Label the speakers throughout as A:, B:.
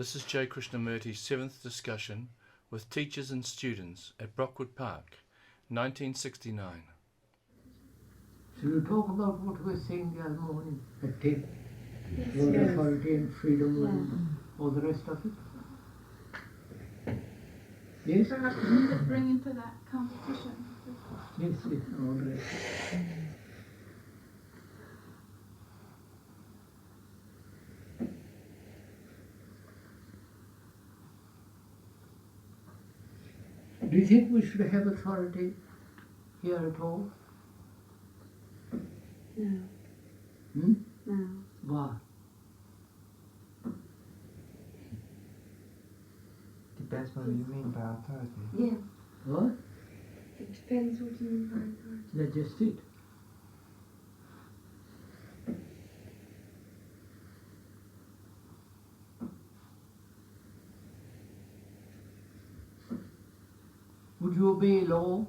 A: This is J. Krishnamurti's 7th discussion with teachers and students at Brockwood Park, 1969.
B: Shall we talk about what we were saying the other morning at 10?
C: Yes,
B: About
C: yes.
B: authority and freedom and all the rest of it? Yes?
C: Perhaps we need to bring into that competition.
B: Yes, yes, all the rest. Do you think we should have authority here at all?
C: No.
B: Hmm?
C: No.
B: Why?
D: Depends what you mean by authority.
C: Yeah.
B: What?
C: It depends what you mean by authority.
B: That's just it. Would you obey law?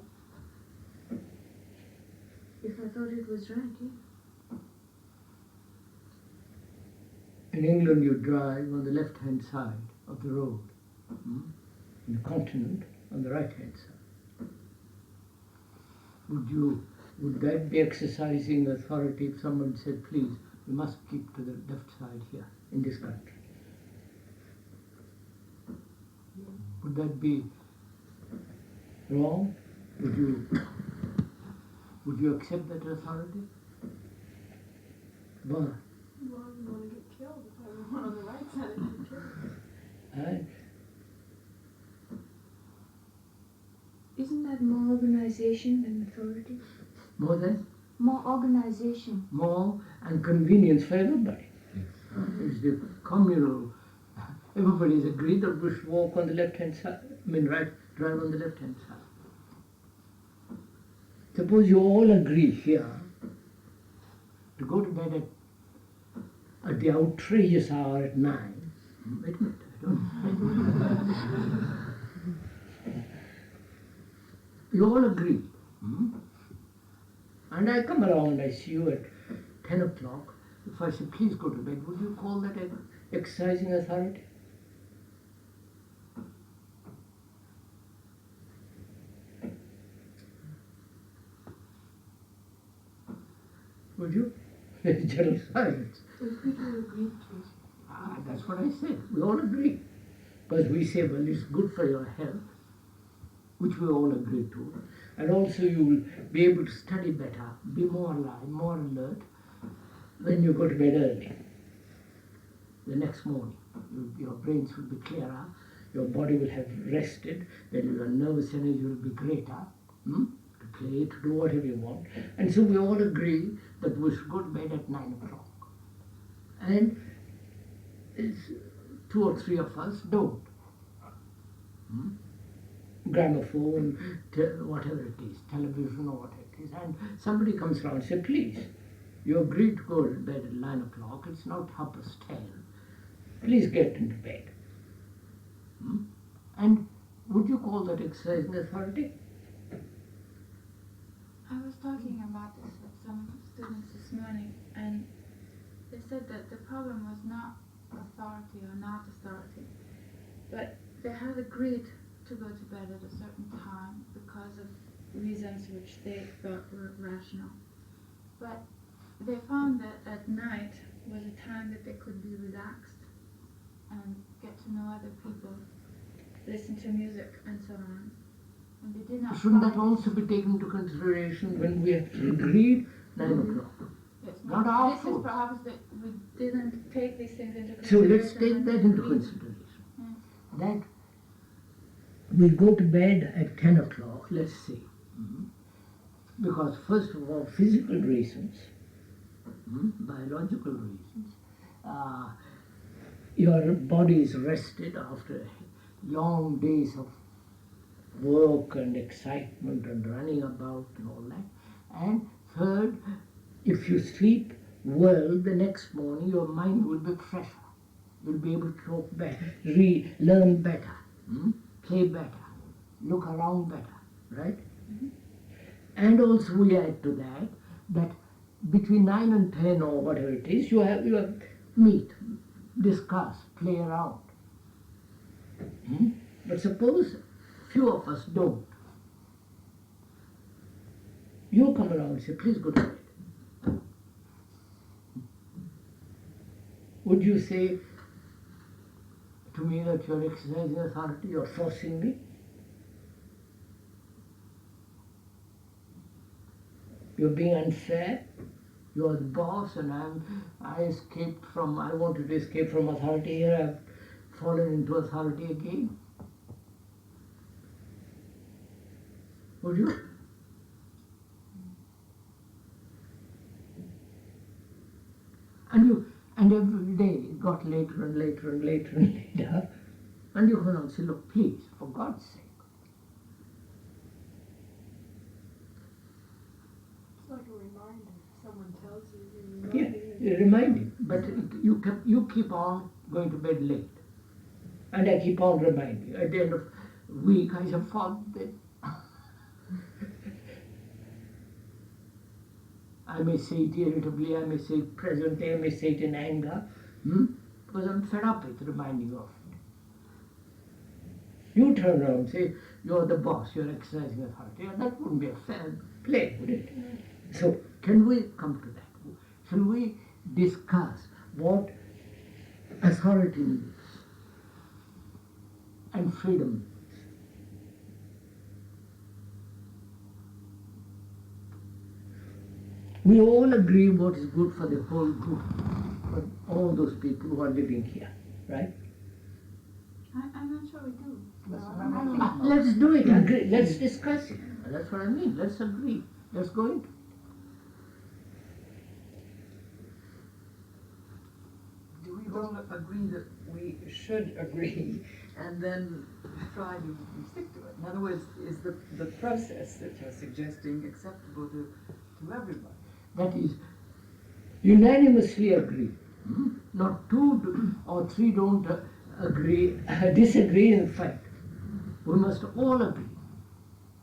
C: If I thought it was right, yeah.
B: In England you drive on the left-hand side of the road. In the continent on the right-hand side. Would that be exercising authority if someone said, please, you must keep to the left side here in this country? Would that be wrong? Would you accept that authority? Why?
E: Well, you want to get killed if everyone on the right side is getting killed.
B: Right?
C: Isn't that more organization than authority?
B: More than?
C: More organization.
B: More and convenience for everybody. It's the communal. Everybody is agreed that we should walk on the left-hand side. Drive on the left-hand side. Suppose you all agree here to go to bed at the outrageous hour at 9. Wait a minute, I don't. You all agree. And I come around, I see you at 10 o'clock. If I say, please go to bed, would you call that exercising authority? Would you? General silence.
E: If people agree to.
B: That's what I said. We all agree. Because we say, well, it's good for your health, which we all agree to. And also you will be able to study better, be more alive, more alert when you go to bed early. The next morning, your brains will be clearer, your body will have rested, then your nervous energy will be greater to play, to do whatever you want. And so we all agree that we should go to bed at 9 o'clock. And it's 2 or 3 of us don't. Gramophone, whatever it is, television or whatever it is, and somebody comes around and says, please, you agreed to go to bed at 9 o'clock, it's now 10:30. Please get into bed. And would you call that exercising authority?
F: I was talking about this with some students this morning, and they said that the problem was not authority or not authority, but they had agreed to go to bed at a certain time because of reasons which they thought were rational. But they found that at night was a time that they could be relaxed and get to know other people, listen to music and so on. And they did not
B: Shouldn't that
F: find
B: also be taken into consideration when we have agreed 9 o'clock?
F: It's
B: Not our
F: This is
B: fault.
F: perhaps that we didn't take these things into
B: So
F: consideration.
B: let's take that into consideration.
F: Yeah.
B: That we go to bed at 10 o'clock, let's say. Because first of all, physical reasons, biological reasons, your body is rested after long days of work and excitement and running about and all that. And third, if you sleep well, the next morning your mind will be fresher. You'll be able to talk better, learn better, play better, look around better, right? And also we add to that between 9 and 10 or whatever it is, you have meet, discuss, play around. But suppose few of us don't. You come around and say, please go to bed. Would you say to me that you're exercising authority, you're forcing me? You're being unfair. You're the boss and I wanted to escape from authority here, I've fallen into authority again. Would you? And every day it got later and later and later and later. And you come and say, look, please, for God's sake.
E: It's like a reminder. Someone tells you,
B: You're reminding. But you keep on going to bed late. And I keep on reminding you. At the end of the week, I shall fall dead. I may say it irritably, I may say it presently, I may say it in anger, because I'm fed up with reminding you of it. You turn around and say, you're the boss, you're exercising authority. And that wouldn't be a fair play, would it? So, can we come to that? Shall we discuss what authority means and freedom? We all agree what is good for the whole group, for all those people who are living here, right?
F: I'm not sure we do.
B: Let's do it, agree. Let's discuss it. That's what I mean. Let's agree. Let's go into it.
G: Do we all agree that we should agree and then try to stick to it? In other words, is the process that you're suggesting acceptable to everybody?
B: That is, unanimously agree. Not two or three don't agree, disagree and fight. We must all agree.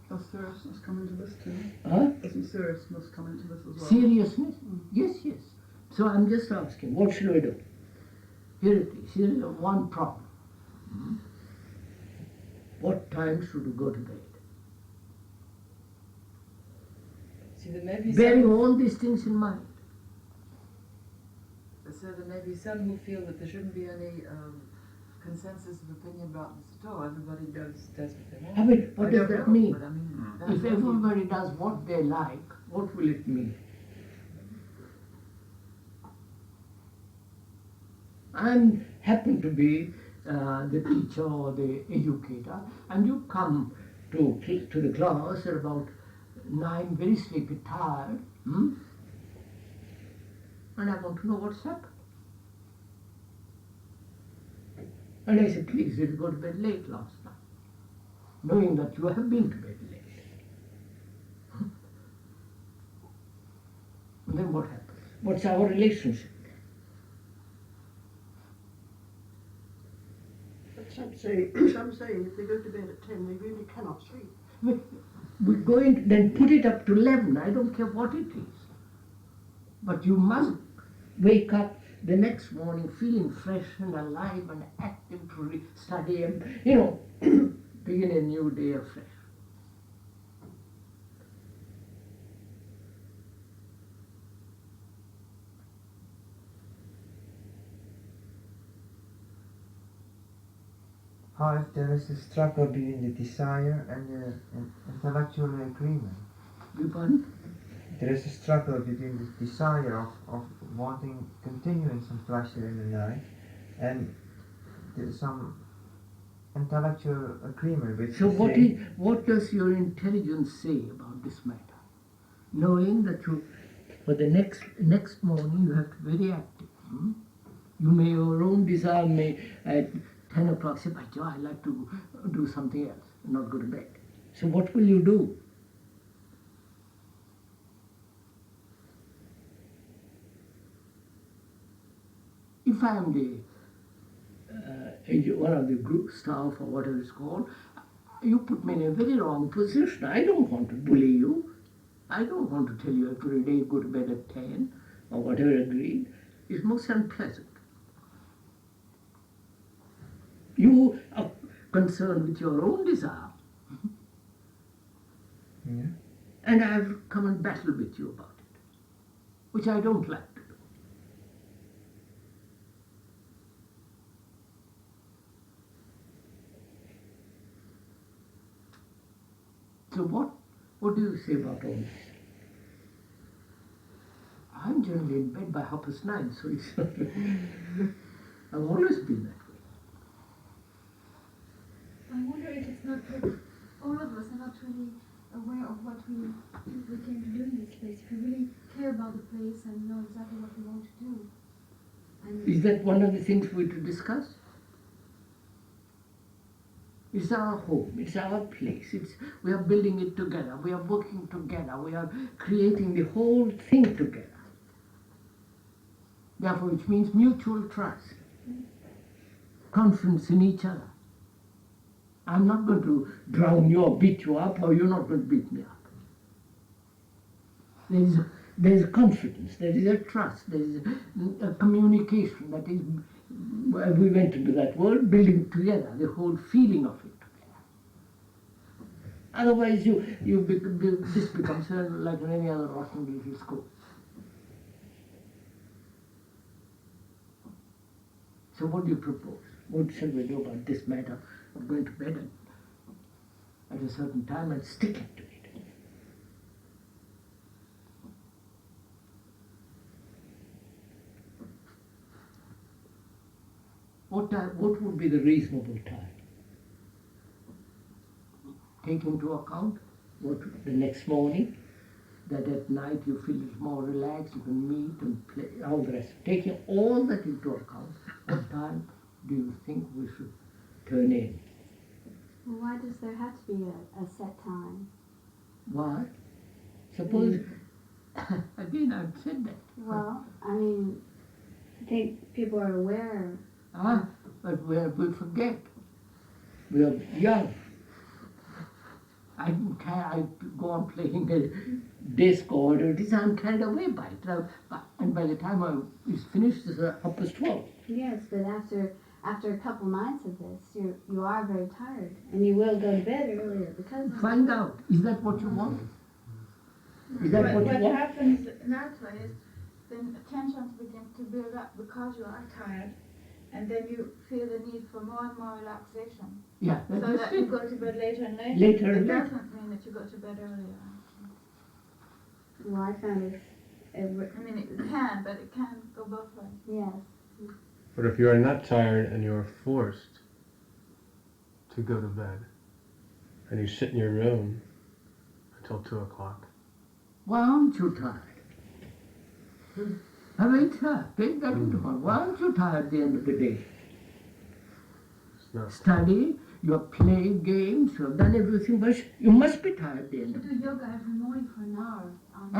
G: Does seriousness come into this too?
B: Huh?
G: Doesn't seriousness come into this as well?
B: Seriousness? Yes, yes. So I'm just asking, what shall we do? Here it is. Here is one problem. What time should we go to bed?
G: See, there may be
B: Bearing
G: some,
B: all these things in mind.
G: so there may be some who feel that there shouldn't be any consensus of opinion about this at all. Everybody does what they want.
B: I mean, what does that mean?
G: But I mean, that's
B: If everybody does what they like, what will it mean? I happen to be the teacher or the educator, and you come to the class at about 9, very sleepy, tired, and I want to know what's happened. And I said, please, did you go to bed late last night? Knowing that you have been to bed late. And then what happens? What's our relationship?
H: But some say if they go to bed at 10, they really cannot sleep.
B: We're going to then put it up to 11. I don't care what it is. But you must wake up the next morning feeling fresh and alive and active to study and, begin a new day afresh.
D: How if there is a struggle between the desire and the intellectual agreement?
B: You pardon?
D: There is a struggle between the desire of wanting continuing some pleasure in the night and there's some intellectual agreement which
B: So
D: is
B: what does your intelligence say about this matter? Knowing that for the next morning you have to be very active. You may, your own desire may at 10 o'clock say, but Joe, I'd like to do something else and not go to bed. So what will you do? If I am one of the group staff or whatever it's called, you put me in a very wrong position. I don't want to bully you. I don't want to tell you every day go to bed at 10 or whatever agreed. It's most unpleasant. concerned with your own desire.
D: Yeah.
B: And I've come and battled with you about it, which I don't like to do. So what do you say about all this? I'm generally in bed by 9:30, so it's not. I've always been that way.
C: I wonder if it's not that all of us are not really aware of what we came to do in this place. If we really care about the place and know exactly what we want to do. And
B: Is that one of the things we're to discuss? It's our home, it's our place, we are building it together, we are working together, we are creating the whole thing together. Therefore, which means mutual trust, confidence in each other. I'm not going to drown you or beat you up, or you're not going to beat me up. There is a confidence, there is a trust, there is a communication that is, we went into that world, building together, the whole feeling of it together. Otherwise, this becomes like in any other rotten little school. So what do you propose? What shall we do about this matter of going to bed at a certain time and sticking to it? What would be the reasonable time? Take into account what the next morning, that at night you feel more relaxed, you can meet and play, all the rest. Taking all that into account, what time do you think we should turn in?
I: Well, why does there have to be a set time?
B: Why? Suppose, again I've said that.
I: Well, I mean, I think people are aware.
B: But we forget. We are young. I go on playing a disc or whatever it is, I'm carried away by it. And by the time it's finished, it's 12:30.
I: Yes, but after a couple nights of this, you are very tired, and you will go to bed earlier because of
B: Find out, is that what you want? Is that what you
F: What
B: want?
F: happens in that way is then tensions begin to build up because you are tired, and then you feel the need for more and more relaxation.
B: Yeah,
F: So
B: that's
F: that you
B: it.
F: go to bed later and later.
B: Later
F: It
B: and later.
F: doesn't mean that you go to bed earlier.
I: Well, I found it.
F: I mean, it can, but it can go both ways.
I: Yes.
A: But if you are not tired and you are forced to go to bed, and you sit in your room until 2 o'clock,
B: Why aren't you tired? I mean, sir, take that into account. Why aren't you tired at the end of the day?
A: it's not.
B: Study, you have played games, you have done everything, but you must be tired at the end
C: you
B: of the
C: do yoga every morning for an hour.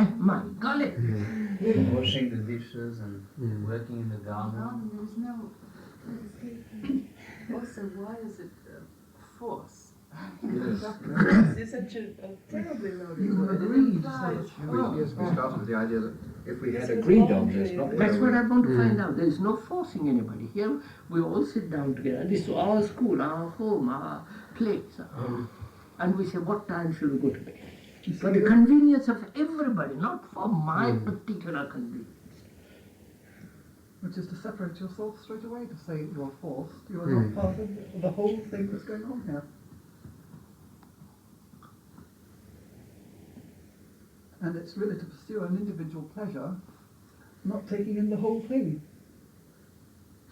B: day. My golly!
J: Washing the dishes and working in the garden.
C: There's no escape.
G: Also, why is it force?
J: Yes.
G: It's such a terribly loaded
H: You
G: word. It
H: agreed,
G: implies
H: so years we started with the idea that if we
G: This
H: had
G: is
H: agreed on this,
G: voluntary.
H: not
B: That's
H: whether
B: what I
H: we-
B: want to find out. There is no forcing anybody. Here we all sit down together. This is our school, our home, our place. And we say, what time should we go to bed? For the convenience of everybody, not for my particular convenience.
K: Which is to separate yourself straight away, to say you're forced. You're not part of the whole thing that's going on here. And it's really to pursue an individual pleasure, not taking in the whole thing.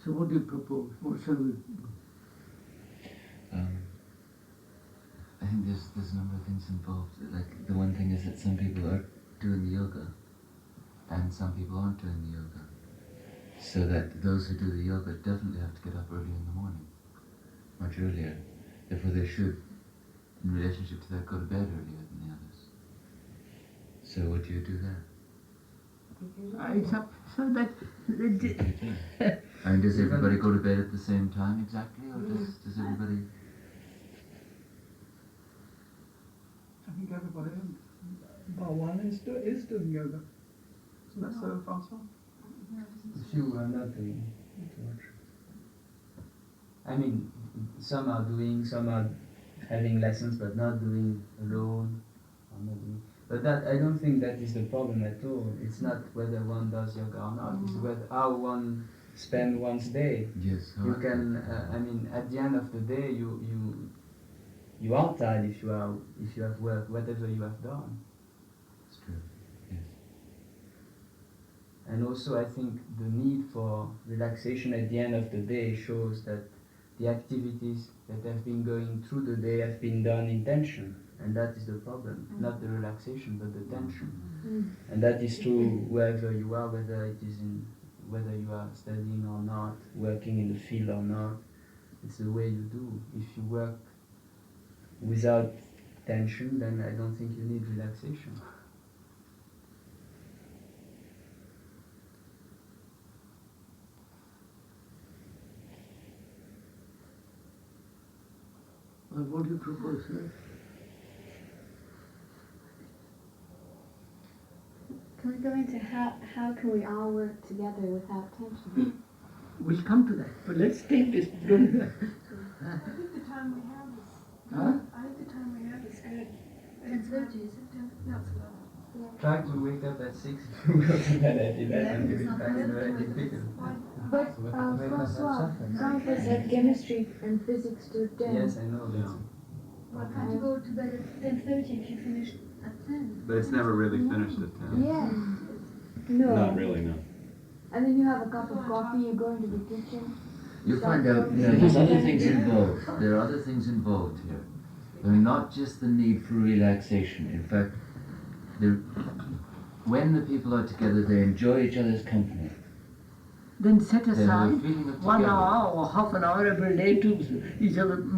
B: So what do you propose? What shall we do?
J: I think there's a number of things involved. Like the one thing is that some people are doing the yoga, and some people aren't doing the yoga. So that those who do the yoga definitely have to get up early in the morning, much earlier. Therefore, they should, in relationship to that, go to bed earlier than the others. So what do you do there?
B: It's up so that
J: I mean, does everybody go to bed at the same time exactly, or does everybody?
K: I think everybody, bar one, is doing yoga. Isn't that so, Francois?
D: You are not doing too much.
J: I mean,
L: some are having lessons but not doing alone. Or not doing, but that I don't think that is the problem at all. It's not whether one does yoga or not. It's whether how one spend one's day.
J: Yes.
L: You can. I mean, at the end of the day, you are tired if you have worked whatever you have done.
J: It's true. Yes.
L: And also, I think the need for relaxation at the end of the day shows that the activities that have been going through the day have been done in tension, and that is the problem. Not the relaxation, but the tension. And that is true wherever you are, whether you are studying or not, working in the field or not. It's the way you do. If you work without tension, then I don't think you need relaxation.
B: Well, what do you propose, sir?
I: Can we go into how can we all work together without tension?
B: We'll come to that, but let's take this.
E: I think the time we have is.
B: Huh?
E: I think the time we have is good.
C: 10:30, is it?
E: That's good.
L: Try to wake up at 6 if you go to bed at 11.
C: It's not
L: Very difficult.
I: But Francois, some of us have chemistry and physics to do.
L: Yes, I know that.
C: Well, can't you go to bed at 10:30 if you finish at 10?
M: But it's never really finished at 10.
I: Yes. No.
M: Not really, no.
I: And then you have a cup of coffee, you go into the kitchen.
J: You'll find out, there's other things involved. There are other things involved here. I mean, not just the need for relaxation. In fact, when the people are together, they enjoy each other's company.
B: Then set
J: They have a
B: aside
J: feeling of
B: 1
J: togetherness.
B: hour or half an hour every day to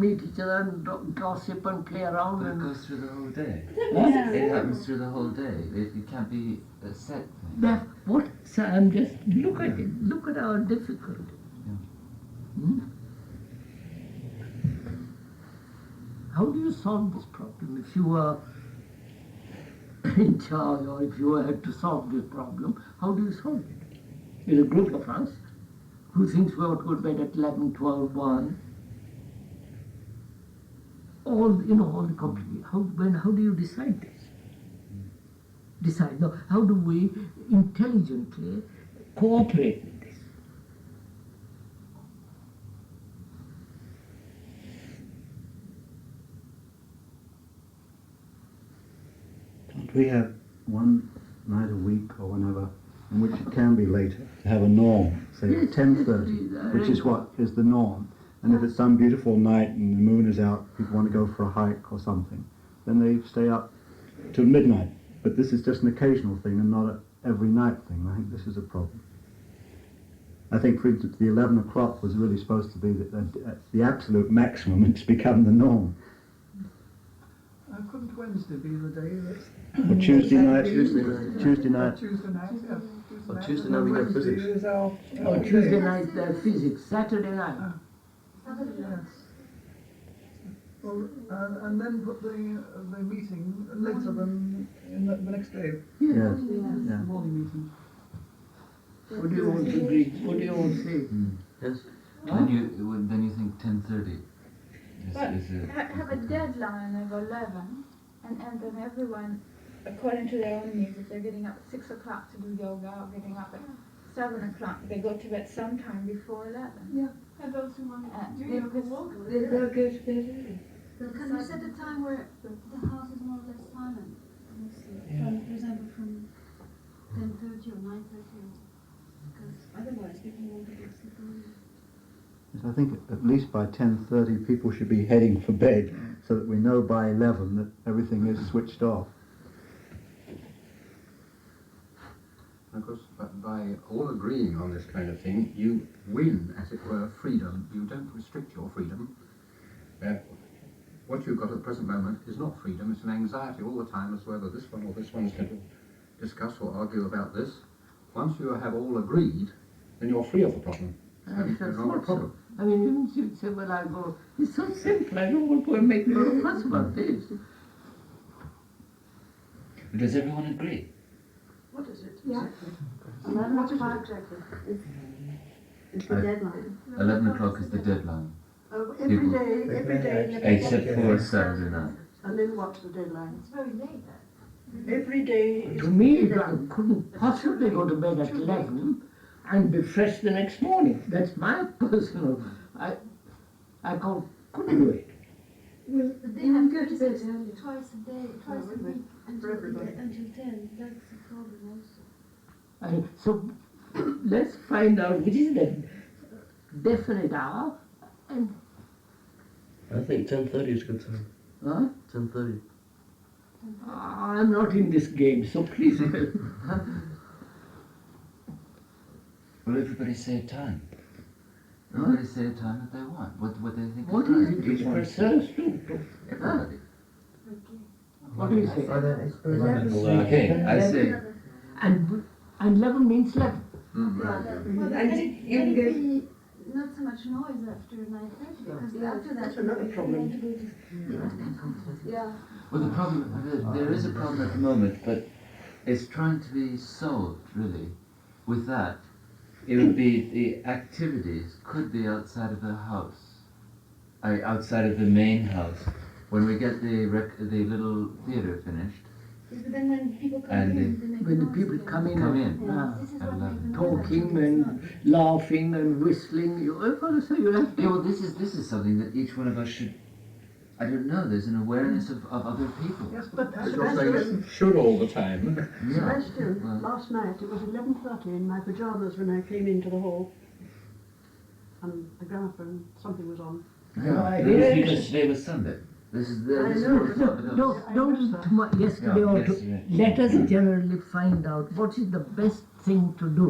B: meet each other and gossip and play around.
J: But it
B: And
J: goes through the whole day.
B: Huh?
J: It happens through the whole day. It can't be a set thing.
B: that, what? So I'm just, look at it. Look at how difficult. Hmm? How do you solve this problem? If you were in charge or if you had to solve this problem, how do you solve it? There's a group of us who thinks we ought to go to bed at 11, 12, 1. All the complicated. How do you decide this? Decide. No, how do we intelligently cooperate with this?
N: Don't we have one night a week or whenever in which it can be later to have a norm, say
B: Yes,
N: 10:30, which is what is the norm. And if it's some beautiful night and the moon is out, people want to go for a hike or something, then they stay up till midnight. But this is just an occasional thing and not an every night thing. I think this is a problem. I think, for instance, the 11 o'clock was really supposed to be the absolute maximum. It's become the norm.
K: Couldn't Wednesday be the day that's...
N: Or Tuesday night.
K: Tuesday
N: night, yeah.
K: Tuesday night,
N: Or Tuesday night we have physics.
K: Is our,
B: Or Tuesday night physics, Saturday night.
K: Yes. Well, and then put the meeting later than in the next day.
N: Yes.
K: The morning meeting.
B: What do you want to agree? What do you want to say?
J: Yes.
B: Huh?
J: Then you think 10:30
F: But
J: is a...
F: have a deadline of 11, and then everyone, according to their own needs, if they're getting up at 6 o'clock to do yoga or getting up at 7 o'clock, they go to bed sometime before 11.
E: Yeah, and those who want to do yoga will go.
I: They'll go to bed early.
C: Can you set a time where the house is more or less silent? From, for example, from 10:30 or 9:30? Because otherwise people won't be able to sleep early.
N: Yes, I think at least by 10:30 people should be heading for bed so that we know by 11 that everything is switched off.
M: Of course, by all agreeing on this kind of thing, you win, as it were, freedom. You don't restrict your freedom. What you've got at the present moment is not freedom, it's an anxiety all the time as to whether this one or this one is going to discuss or argue about this. Once you have all agreed, then you're free of the problem.
B: That's
M: There's not a problem.
B: I mean, even if you say, well, I go, it's so simple, I don't want to make a lot of fuss about this.
J: Does everyone agree?
H: What is it?
I: Yeah.
H: Exactly.
I: 11
H: What is it
I: o'clock
H: exactly?
I: is the deadline.
J: 11 o'clock is the deadline.
H: Oh, every
J: People-
H: day,
J: Except for Saturday night.
H: And then what's the deadline?
C: It's very late.
H: Every day is
B: To me, I couldn't possibly go to bed at 11 and be fresh the next morning. That's my personal. I couldn't do it.
C: Well, they
E: You
C: have
E: go to bed early.
C: twice a day, twice a week until 10. That's the problem also.
B: And so let's find out which is the definite hour. And
O: I think 10:30 is a good time.
B: huh?
O: 10:30.
B: I'm not in this game, so please help.
J: Well, everybody say a time. Everybody say a time that they want. What they think
B: What
J: is
B: is
J: right.
B: it which persists to?
J: Everybody.
B: What do you say?
J: Okay, I say.
B: And 11 means 11.
C: Well, and it be not so much noise after 9:30 because after that
H: That's another problem.
C: Yeah.
J: Well, the problem, there is a problem at the moment, but it's trying to be solved, really. With that, it would be the activities could be outside of the house, outside of the main house. When we get the little theatre finished,
C: But then when people come
J: And
C: in, they make
B: When the
C: noise
B: people
C: again.
B: come in,
J: Come in.
C: This is
J: at
C: what
J: 11.
C: makes
B: talking and laughing and whistling, you have
J: Yeah, well, this is something that each one of us should. I don't know. There's an awareness of other people.
H: Yes, but
M: But you're saying
H: Sebastian,
M: it should all the time.
J: Yeah.
H: Sebastian,
J: Well,
H: last night it was 11:30 in my pyjamas when I came into the hall. And the gramophone, something was on.
J: yeah.
B: I
J: This is
B: hear
J: because
B: it.
J: today was Sunday. This is
H: I
J: this is
H: know.
J: what it's all about.
B: Don't yesterday
J: Yeah,
B: or
J: yesterday.
B: let us generally find out what is the best thing to do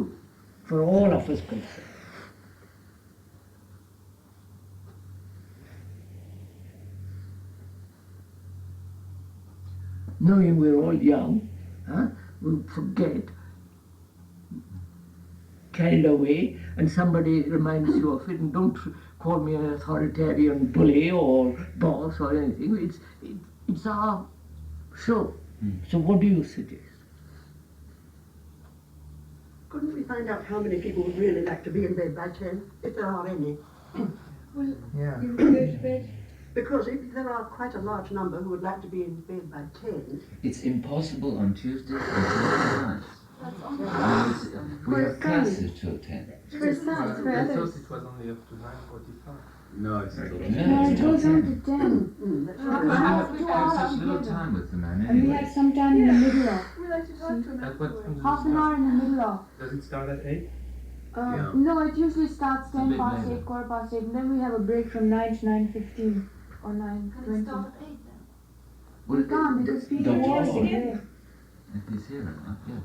B: for all of us concerned. Knowing we're all young, we forget, carried away, and somebody reminds you of it, and don't call me an authoritarian bully or boss or anything. It's our show. So what do you suggest?
H: Couldn't we find out how many people would really like to be in bed by 10, if there are any?
C: Well,
D: Yeah.
C: you go to bed.
H: Because if there are quite a large number who would like to be in bed by 10,
J: It's impossible on Tuesdays and Thursday nights.
C: That's on the
J: We have classes till 10.
I: For some, for others.
A: it was only up to 9:45.
O: No, it's still.
I: No, it goes on to 10.
H: that's
J: We
H: right.
J: have
I: 2 hours
J: such little
I: altogether.
J: time with the man
I: And we
J: anyway.
I: have some time in the middle of.
E: We like to talk to him afterwards.
I: Half an hour in the middle of.
A: Does it start at 8?
O: Yeah.
I: No, it usually starts
J: a
I: 10
J: bit
I: past
J: later.
I: 8, quarter past 8, and then we have a break from 9 to 9:15 or
C: Can it
I: 9:20.
C: start at 8 then?
J: Well,
I: We can't because people
J: Dr.
I: are
J: Paul,
I: there.
J: if he's here or not, yes.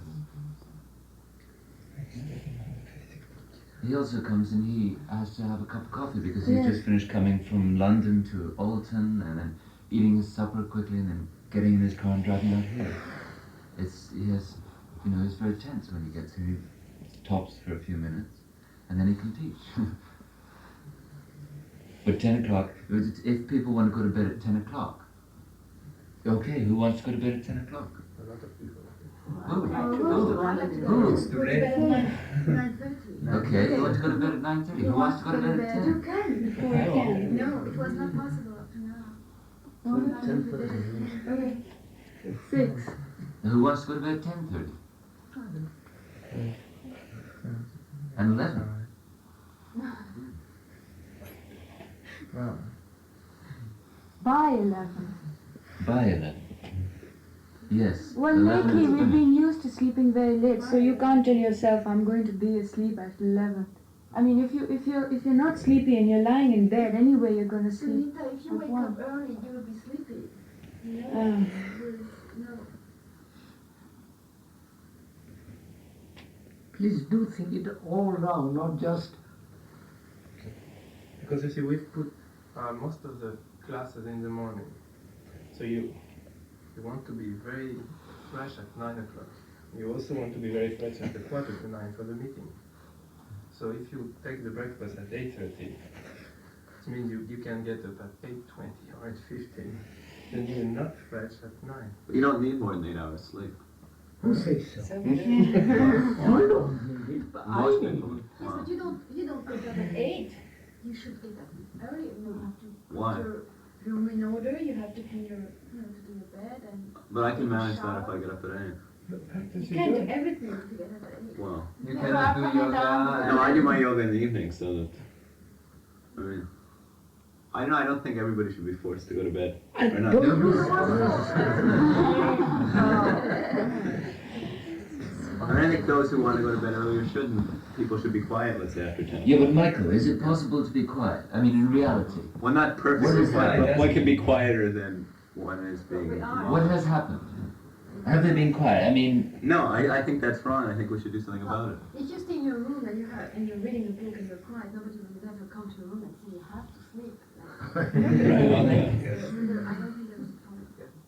J: He also comes and he has to have a cup of coffee because he's
I: Yes.
J: just finished coming from London to Alton and then eating his supper quickly and then getting in his car and driving out here. He's very tense when he gets here. He stops for a few minutes and then he can teach. But 10 o'clock, if people want to go to bed at 10 o'clock, okay, who wants to go to bed at 10 o'clock?
A: A lot of people.
J: It's
C: Go to bed at 9:30.
J: Okay, you want to go to bed at 9:30? Who wants to go to bed at 10?
C: You can.
I: Before we can.
C: No, it was not possible up to now.
I: Oh,
O: 10:30.
I: okay. 6.
J: Who wants to go to bed at 10:30? And 11?
D: Well,
I: By 11.
J: By 11. Yes.
I: Well,
J: 11
I: lately
J: is
I: we've
J: finished.
I: been used to sleeping very late, so you can't tell yourself I'm going to be asleep at 11. I mean, if you're not sleepy and you're lying in bed anyway, you're going to sleep.
C: Sunita, if you
I: at
C: wake
I: 1.
C: up early, you will be sleepy. No. No.
B: Please do think it all round, not just.
A: Because you see, we've put most of the classes in the morning. So you want to be very fresh at 9 o'clock. You also want to be very fresh at 8:45 for the meeting. So if you take the breakfast at 8:30, it means you can get up at 8:20 or 8:15. Then you're not fresh at 9.
O: But you don't need more than 8 hours sleep.
B: Who says so?
C: So
B: I don't need it, but I
O: Most
B: need
O: people.
B: it.
C: Yes, but you don't wake up at 8. You should wake up early. No.
O: Why?
I: your room in order. You have to clean your, to do your bed and.
O: But I can
I: take a
O: manage that if
I: shower.
O: I get up at 8.
K: But practice
I: You
K: you
I: can't do
K: don't.
I: everything to get up at 8.
O: Well,
L: You
I: Yeah,
L: cannot
I: but
L: do
I: up and down.
L: yoga.
O: no, I do my yoga in the evening, so that, I mean, I don't think everybody should be forced to go to bed.
B: I
O: Or not.
B: don't
O: I mean, I think those who want to go to bed earlier shouldn't. People should be quiet, let's say, after 10.
J: Yeah, but Michael, is it possible to be quiet? I mean, in reality.
O: Well, not perfectly
J: is
O: quiet,
L: that?
O: but one can be quieter than one is being.
J: What has happened? Have they been quiet? I mean,
O: No, I think that's wrong. I think we should do something about it.
C: It's just in your room and you're reading a book and you're quiet. Nobody will ever come to your room and say you have to sleep. I don't think there's a problem.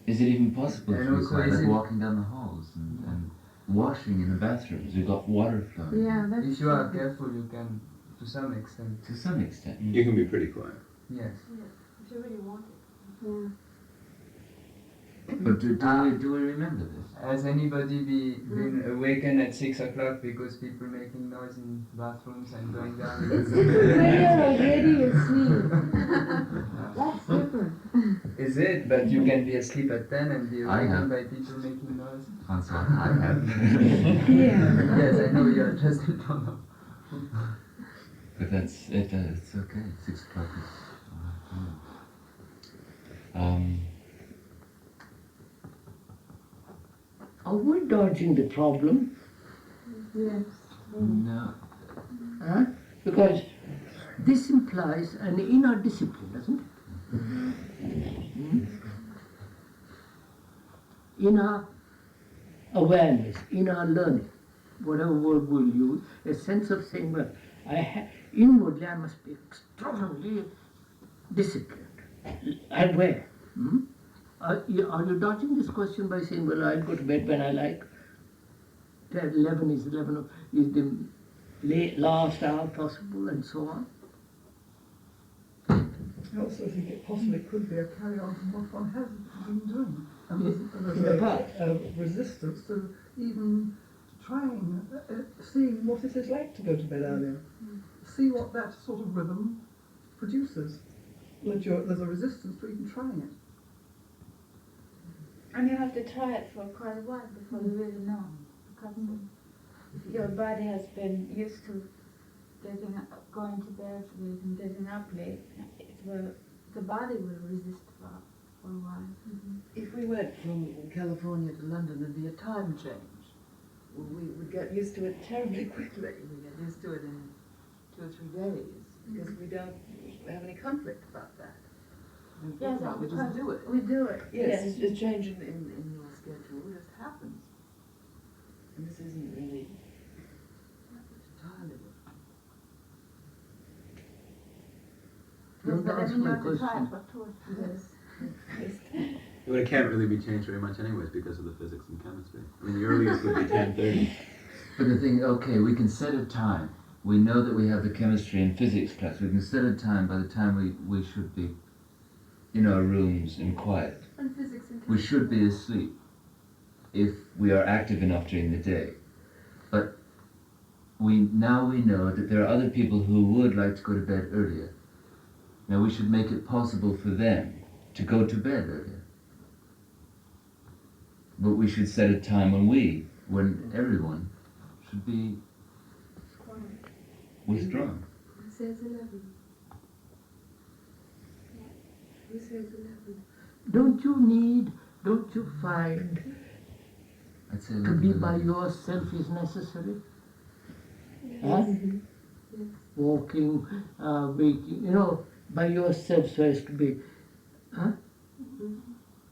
J: is it even possible
L: And
J: to be
L: also,
J: quiet,
L: is
J: like
L: it-
J: walking down the halls and washing in the bathrooms? We've got water flowing.
I: Yeah, that's.
L: If you are careful, you can, to some extent.
J: To some extent.
O: You can be pretty quiet.
L: Yes.
E: If you really want it.
I: Yeah.
J: But do we remember this?
L: Has anybody been awakened at 6 o'clock because people making noise in bathrooms and going down?
I: It's different when you're already asleep. That's different.
L: Is it? But you can be asleep at 10 and be
J: I have.
L: awakened by people making noise?
J: Francois, I have.
I: Yeah.
L: Yes, I know you're just in trouble.
J: But that's it. It's okay. 6 o'clock is all right.
B: Are we dodging the problem?
I: Yes.
J: No.
B: Huh? Because this implies an inner discipline, doesn't it? Hmm? Inner awareness, inner learning, whatever word we'll use, a sense of saying, well, inwardly I must be extraordinarily disciplined, aware. Hmm? Are you dodging this question by saying, well, I'll go to bed when I like? 11 is the last hour possible, and so on?
K: I also think it possibly could be a carry on from what one has been doing. And there's a resistance to even trying, seeing what it is like to go to bed earlier. See what that sort of rhythm produces. There's a resistance to even trying it.
F: And you have to try it for quite a while before you really know, because your body has been used to going to bed late and getting up late. The body will resist for a while.
G: If we went from California to London, there'd be a time change. We would get used to it terribly quickly. We get used to it in 2 or 3 days because we don't have any conflict about that.
F: Yes,
G: we just do it.
F: We do it.
G: Yes, it's a change in your schedule. It just happens. And this isn't really entirely.
F: Yes, but I mean, you have to try
B: question.
F: it for 2 or 3 days.
O: But it can't really be changed very much anyways because of the physics and chemistry. I mean, the earliest would be 10:30.
J: But the thing, okay, we can set a time. We know that we have the chemistry and physics class. We can set a time by the time we should be in our rooms and quiet.
C: And physics and
J: We should be asleep if we are active enough during the day. But now we know that there are other people who would like to go to bed earlier. Now we should make it possible for them to go to bed earlier. But we should set a time when everyone should be withdrawn.
C: Who says 11? Who says 11?
B: Don't you find
J: I'd say
B: to be by yourself is necessary? Huh?
C: Yes.
B: Walking, waking, by yourself so as to be. Huh?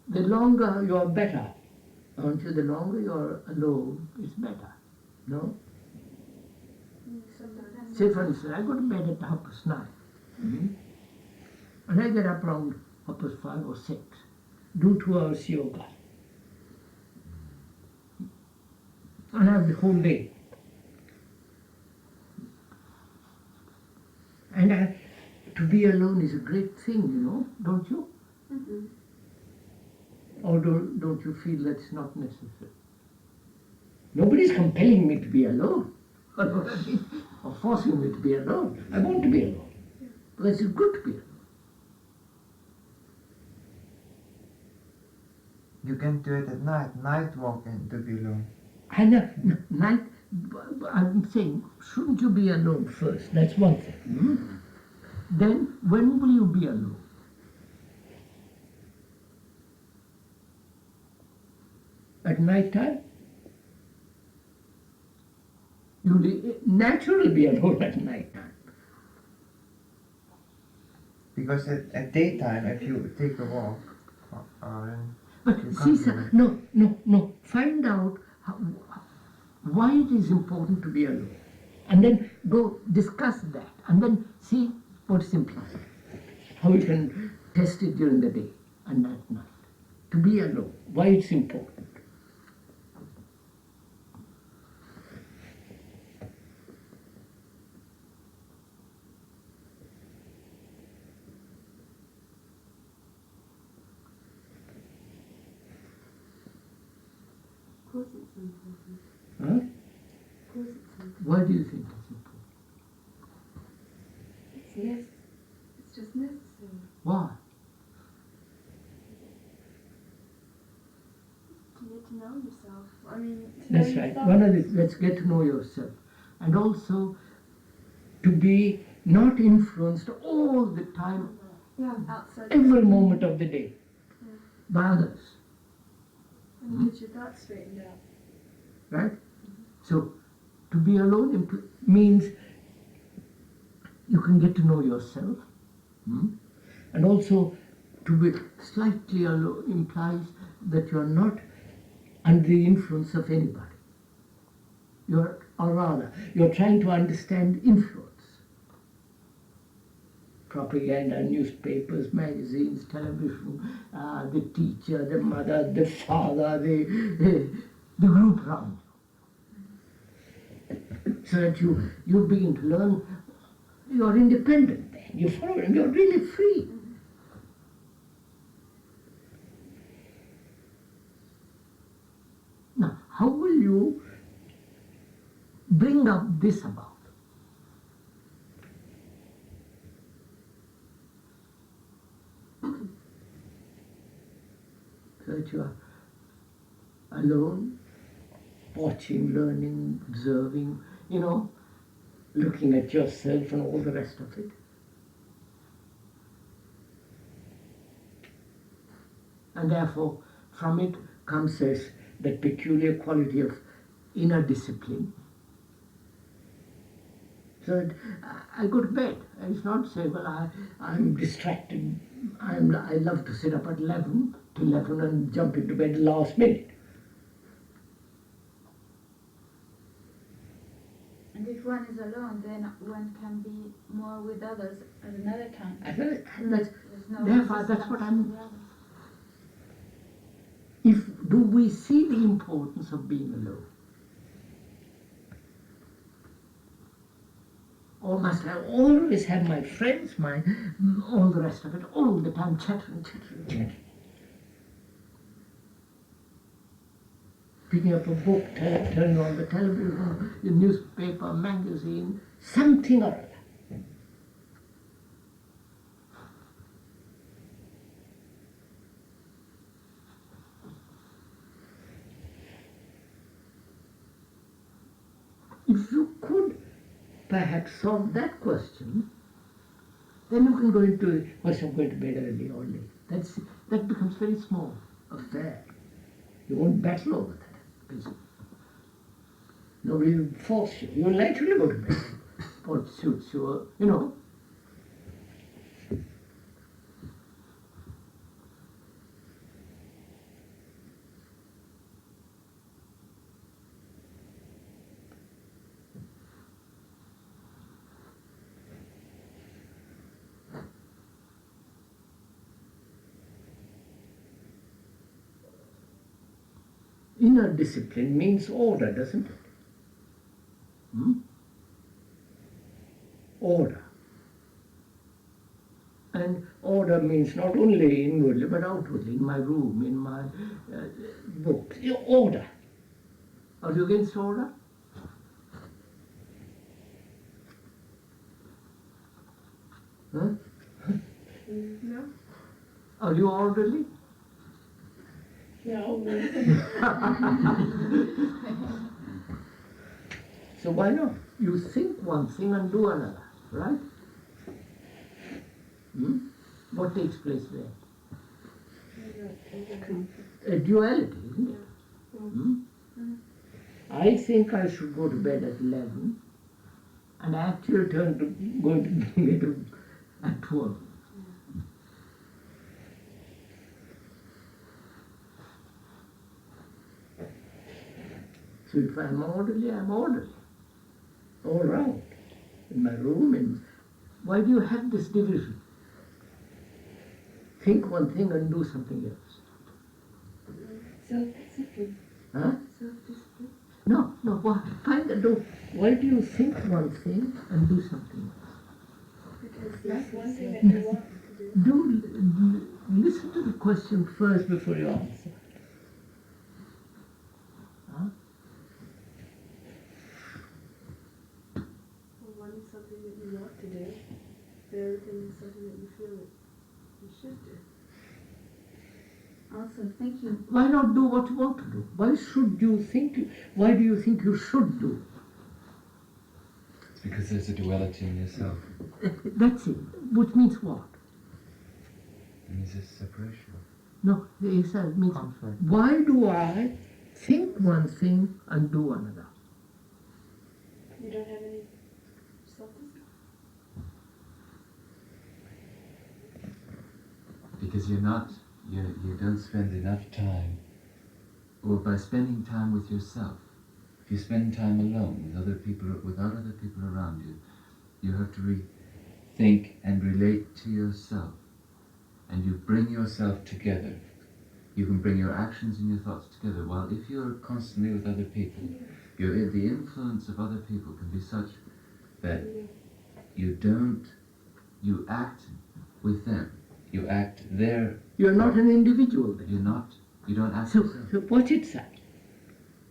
B: The longer you are better, aren't you? The longer you are alone, it's better. No? Say for instance, I go to bed at 9:30. And I get up around 5 or 6. Do 2 hours yoga. And I have the whole day. And to be alone is a great thing, don't you?
C: Mm-hmm.
B: Or don't you feel that's not necessary? Nobody's compelling me to be alone. Or forcing me to be alone. I want to be alone. Because it's good to be alone.
D: You can do it at night walking to be alone.
B: I know, night, I'm saying, shouldn't you be alone first? That's one thing. Then, when will you be alone? At night time? You'll naturally be alone at night time.
D: Because at daytime, if you take a walk,
B: but see, sir, no. Find out why it is important to be alone. And then go discuss that. And then see what's implied. How you can test it during the day and at night. To be alone. Why it's important.
E: Of course it's important.
B: Huh?
E: Of course it's important.
B: Why do you think it's important?
E: It's just necessary.
B: Why?
E: To get to know yourself. I mean, to
B: That's
E: know
B: right.
E: yourself.
B: One of the, let's get to know yourself. And also to be not influenced all the time,
E: Outside.
B: every moment of the day by others.
E: And you get your thoughts straightened out.
B: Right? So to be alone means you can get to know yourself. And also to be slightly alone implies that you are not under the influence of anybody. Or rather, you're trying to understand influence. Propaganda, newspapers, magazines, television, the teacher, the mother, the father, the group around you. So that you begin to learn you're independent then. You follow them, you're really free. Now, how will you bring up this about? So that you are alone, watching, learning, observing, looking at yourself and all the rest of it. And therefore, from it comes that peculiar quality of inner discipline. So that I go to bed. It's not say, well, I'm distracted. I love to sit up at 11 and jump into bed last minute.
F: And if one is alone, then one can be more with others at another time.
B: Therefore, that's what I'm. Do we see the importance of being alone? Or must I always have my friends, all the rest of it, all the time chattering. Picking up a book, turning on the television, the newspaper, magazine, something or other. If you could perhaps solve that question, then you can go into, I'm going to bed early or late. That becomes very small affair. You won't battle over that. Because nobody will force you. You'll naturally go to bed. What suits you, Inner discipline means order, doesn't it? Order. And order means not only inwardly but outwardly, in my room, in my books. Order. Are you against order? Huh?
E: No?
B: Are you orderly?
E: No.
B: So why not? You think one thing and do another, right? What takes place there? A duality, isn't it? I think I should go to bed at 11 and actually turn to going to bed at 12. So if I'm orderly, I'm orderly. All right. In my room, why do you have this division? Think one thing and do something else.
I: Self-discipline.
B: Huh?
I: Self-discipline.
B: No, why do you think one thing and do something else?
E: Because that's one thing that you want to do.
B: Listen to the question first before you answer. Huh?
E: Well, one is something that you want to do. The other thing is something that you feel that you should do.
C: Also thinking.
B: Why not do what you want to do? Why do you think you should do?
J: It's because there's a duality in yourself.
B: That's it. Which means what?
J: It means there's separation.
B: No, it means
D: Conflict.
B: why do I think one thing and do another?
E: You don't have any self-discipline?
J: Because you don't spend enough time, or by spending time with yourself. If you spend time alone with other people, without other people around you, you have to rethink and relate to yourself, and you bring yourself together. You can bring your actions and your thoughts together. While if you're constantly with other people, the influence of other people can be such that you act with them. You act there.
B: You're not an individual then.
J: You don't act
B: So
J: yourself.
B: what it says?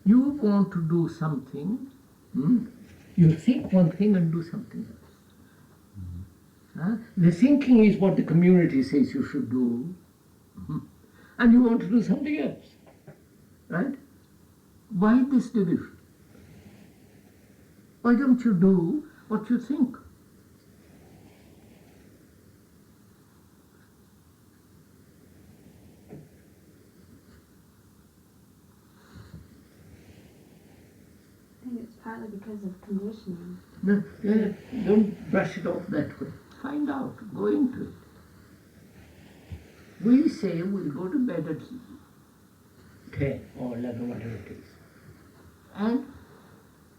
B: You want to do something, you think one thing and do something else. Huh? The thinking is what the community says you should do, and you want to do something else. Right? Why this division? Why don't you do what you think?
C: I think it's partly because of conditioning.
B: No, don't brush it off that way. Find out, go into it. We say we'll go to bed at 10 or 11, whatever it is. And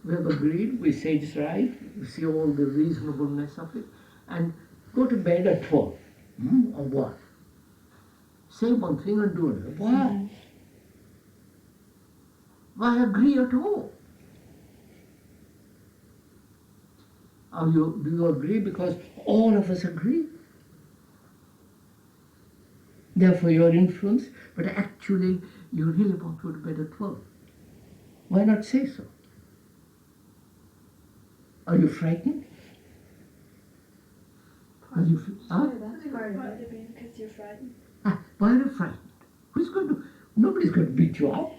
B: we have agreed, we say it's right, we see all the reasonableness of it, and go to bed at 12 or 1. Say one thing and do another. Why? Why agree at all? Do you agree because all of us agree? Therefore you are influenced, but actually you really want to go to bed at 12. Why not say so? Are you frightened?
E: That's part of it being because you're frightened.
B: Why are you frightened? Nobody's going to beat you up.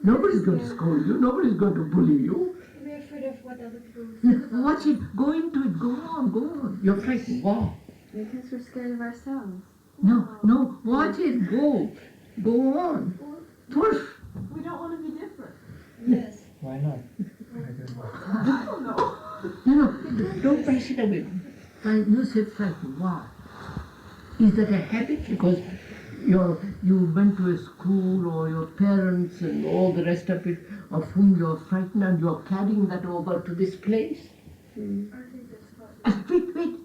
B: Nobody's going to scold you. Nobody's going to bully you.
E: We're afraid of what other people will think about
B: Watch it. Go into it. Go on. You're frightened. Why?
C: Because we're scared of ourselves.
B: No. Watch it. Go on. Push.
E: We don't want to be different.
D: Yes. Why not?
E: I don't know.
B: No, don't brush it away. You say frightened. Why? Is that a habit? Because you went to a school or your parents and all the rest of it of whom you're frightened and you're carrying that over to this place?
E: I think that's part of it.
B: Wait.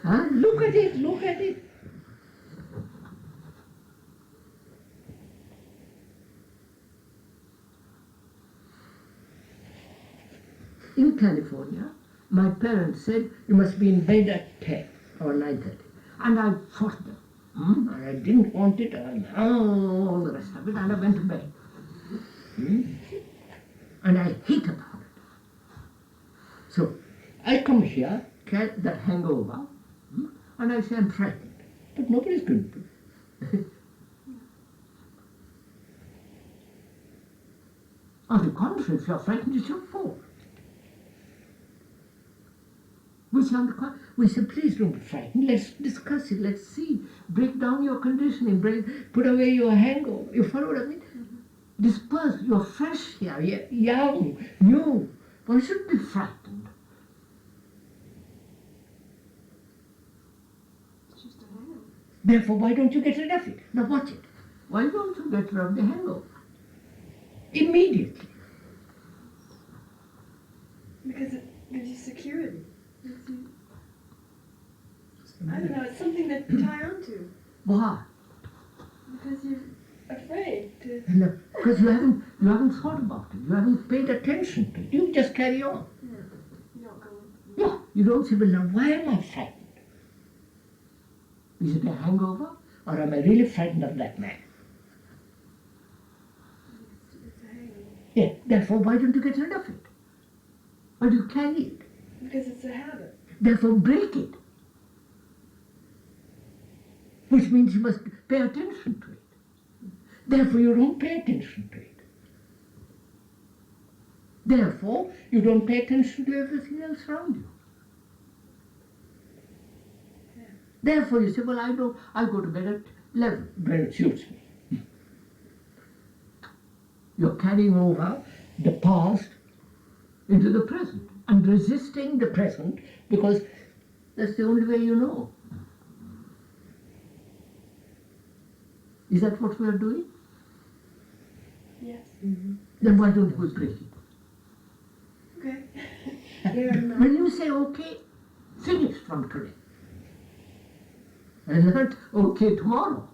E: Okay.
B: Look at it. In California, my parents said you must be in bed at 10 or 9:30. And I fought them. And I didn't want it, and all the rest of it, and I went to bed. And I hate about it. So I come here that hangover, and I say I'm frightened. But nobody's going to be. On the contrary, if you're frightened, it's your fault. We say, please don't be frightened. Let's discuss it. Let's see. Break down your conditioning. Put away your hangover. You follow what I mean? Disperse. You're fresh here. You're young, new. One shouldn't be frightened.
C: It's just a hangover.
B: Therefore, why don't you get rid of it? Now watch it. Why don't you get rid of the hangover? Immediately.
E: Because it gives you security. I don't know, it's something to tie onto.
B: Why?
E: Because you're afraid to.
B: No, because you haven't thought about it. You haven't paid attention to it. You just carry on.
E: Yeah, you don't go.
B: Yeah, you don't say, well, now why am I frightened? Is it a hangover, or am I really frightened of that man?
E: It's a hangover.
B: Yeah, therefore, why don't you get rid of it? Why do you carry it?
E: Because it's a habit.
B: Therefore, break it. Which means you must pay attention to it. Therefore, you don't pay attention to it. Therefore, you don't pay attention to everything else around you.
E: Yeah.
B: Therefore, you say, well, I go to bed at 11 when it suits me. You're carrying over the past into the present and resisting the present because that's the only way you know. Is that what we are doing?
E: Yes.
B: Then why don't we break it?
E: Okay. Yeah, no.
B: When you say okay, finish from today. And not okay tomorrow.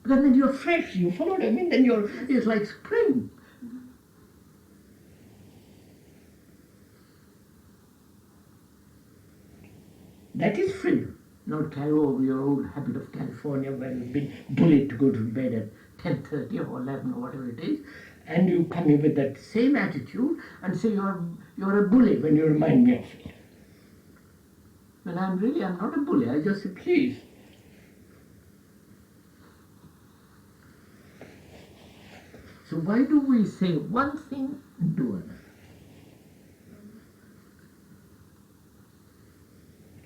B: Because then you're fresh, you follow what I mean? Then it's like spring. That is freedom. Not carry over your old habit of California where you've been bullied to go to bed at 10:30 or 11 or whatever it is, and you come in with that same attitude and say you're a bully when you remind me of it. When I'm not a bully, I just say, please. So why do we say one thing and do another?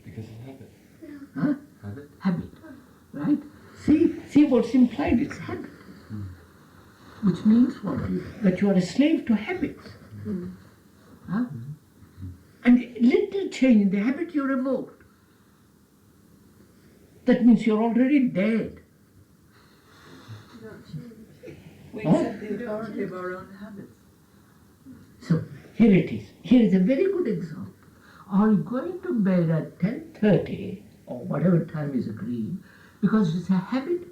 J: Because of habit.
B: Huh?
J: Habit?
B: Habit, right? See what's implied, it's habit. Which means what? That you are a slave to habits. Huh? And little change in the habit you revolt. That means you're already dead.
E: You don't change.
G: We
B: Huh?
G: accept the authority of our own habits.
B: So here it is. Here is a very good example. Are you going to bed at 10:30 or whatever time is agreed because it's a habit?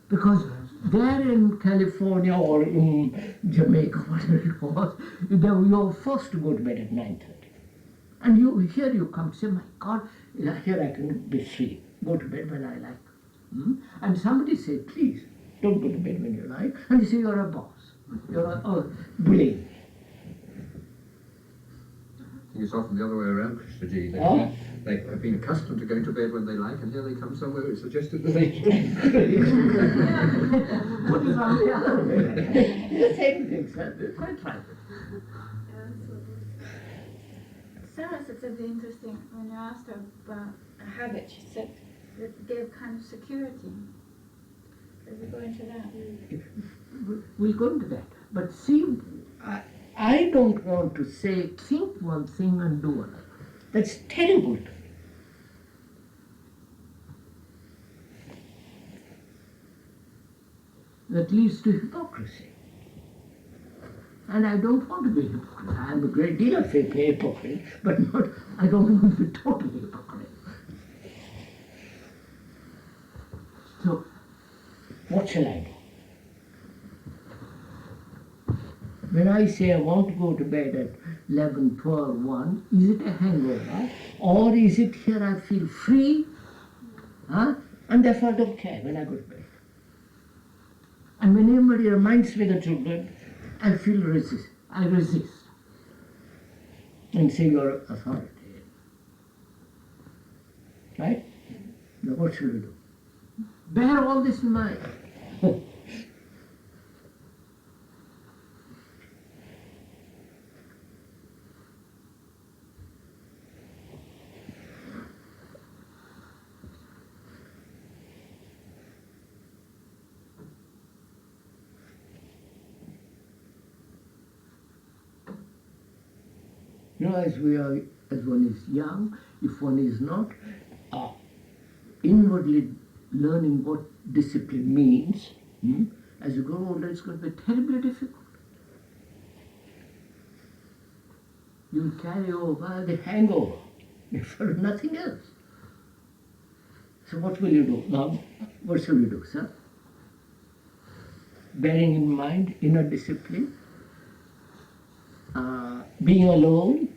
B: Because there in California or in Jamaica, whatever it was, you're forced to go to bed at 9:30. And here you come, say, my God, here I can be free. Go to bed when I like. And somebody say, please, don't go to bed when you like. And you say, you're a boss. You're a bully.
M: I think it's often the other way around, Krishnaji. They have been accustomed to going to bed when they like, and here they come somewhere it's suggested that they
B: What is on the other way? The same thing, sir. Quite right.
F: Sarah said something interesting when you asked her about a habit. She said that it gave kind of security. Did we go into that?
B: We'll go into that. But see, I don't want to say, think one thing and do another. That's terrible to me. That leads to hypocrisy. And I don't want to be a hypocrite. I am a great deal of a hypocrite, but I don't want to be totally hypocrite. So, what shall I do? When I say I want to go to bed at 11, 12, 1, is it a hangover? Or is it here I feel free? And therefore I don't care when I go to bed? And when anybody reminds me the children, I feel resist. I resist. And say you're authority. Right? Now what should we do? Bear all this in mind. You know, as one is young, if one is not inwardly learning what discipline means, as you grow older, it's going to be terribly difficult. You'll carry over the hangover for nothing else. So what will you do? Now, what shall you do, sir? Bearing in mind inner discipline, being alone,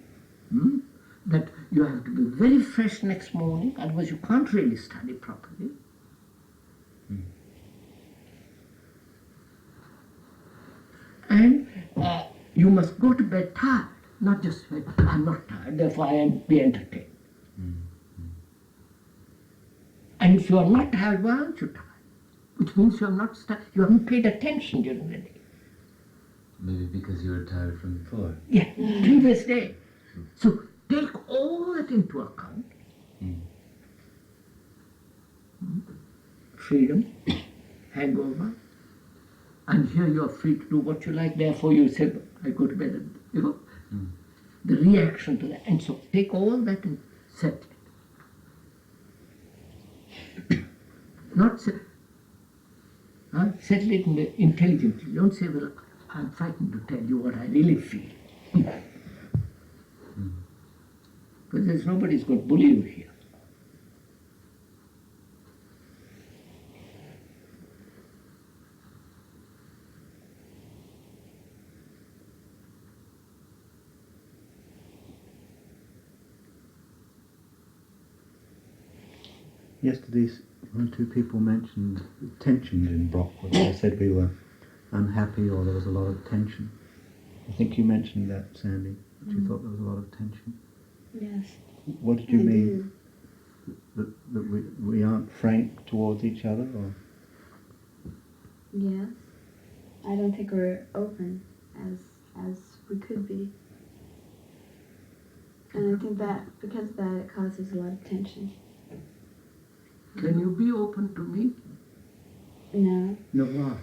B: that you have to be very fresh next morning, otherwise you can't really study properly. And you must go to bed tired, not just say, I'm not tired, therefore I am be entertained. And if you are not tired, why aren't you tired? Which means you have not you haven't paid attention during the day.
J: Maybe because you were tired from before.
B: Yeah, previous day. So take all that into account. Freedom, hangover, and here you are free to do what you like, therefore you say, I go to bed, and, you know, the reaction to that. And so take all that and set it. Not settle it intelligently. Don't say, well, I'm frightened to tell you what I really feel. Because there's nobody's going to bully you here.
N: Yesterday, one or two people mentioned tensions in Brockwood. They said we were unhappy or there was a lot of tension. I think you mentioned that, Sandy, that you thought there was a lot of tension.
H: Yes.
N: What did you mean? That we aren't frank towards each other? Or?
P: Yes. I don't think we're open as we could be. And I think that because of that it causes a lot of tension.
B: Can you be open to me?
P: No.
B: No, why?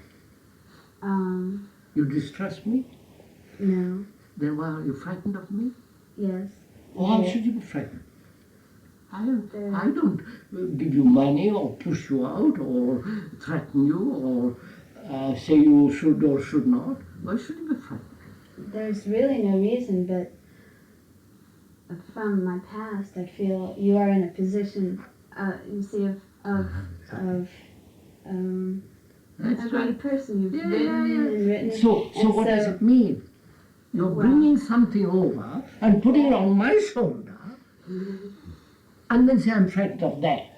B: You distrust me?
P: No.
B: Then why are you frightened of me?
P: Yes.
B: Why should you be frightened? I don't give you money or push you out or threaten you or say you should or should not. Why should you be frightened?
P: There's really no reason, but from my past, I feel you are in a position, you see, of a great person. You've written.
B: So what does it mean? You're bringing something over and putting it on my shoulder, and then say I'm frightened of that.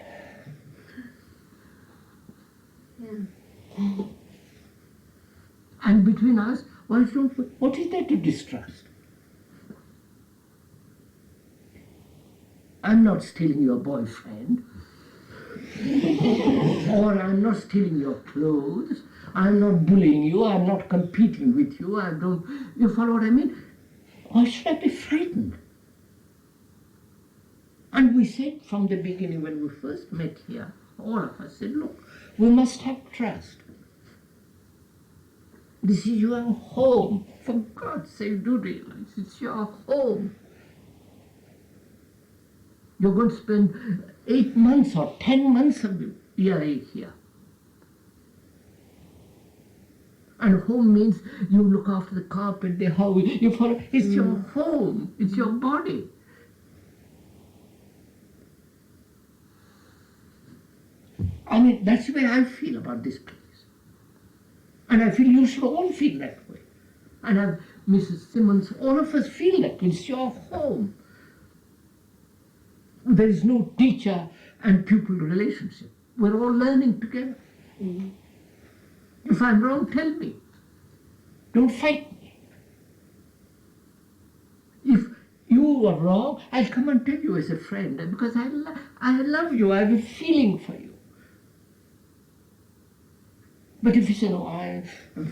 P: Yeah.
B: And between us, what is there to distrust? I'm not stealing your boyfriend, or I'm not stealing your clothes, I'm not bullying you, I'm not competing with you, you follow what I mean? Why should I be frightened? And we said from the beginning when we first met here, all of us said, look, we must have trust. This is your home. For God's sake, do realize it's your home. You're going to spend 8 months or 10 months of the year here. And home means you look after the carpet, the house, you follow. It's your home, it's your body. I mean, that's the way I feel about this place. And I feel you should all feel that way. And Mrs. Simmons, all of us feel that it's your home. There is no teacher and pupil relationship. We're all learning together. If I'm wrong, tell me. Don't fight me. If you are wrong, I'll come and tell you as a friend, because I love you, I have a feeling for you. But if you say, no, I'm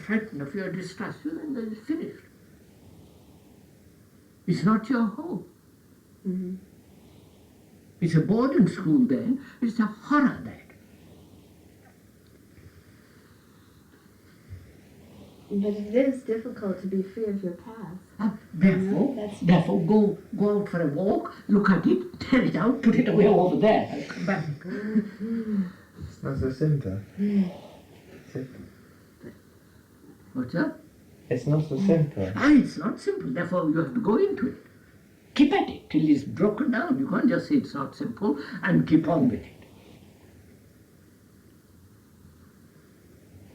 B: frightened of your distrust, well, then it's finished. It's not your home.
P: Mm-hmm.
B: It's a boarding school then, it's a horror then.
P: But it is difficult to be free of your past.
B: Therefore, go out for a walk, look at it, tear it out, put it away over there, and come back.
D: It's not so simple.
B: What's that?
D: It's not so simple.
B: It's not simple, therefore you have to go into it. Keep at it till it's broken down. You can't just say it's not simple and keep on with it.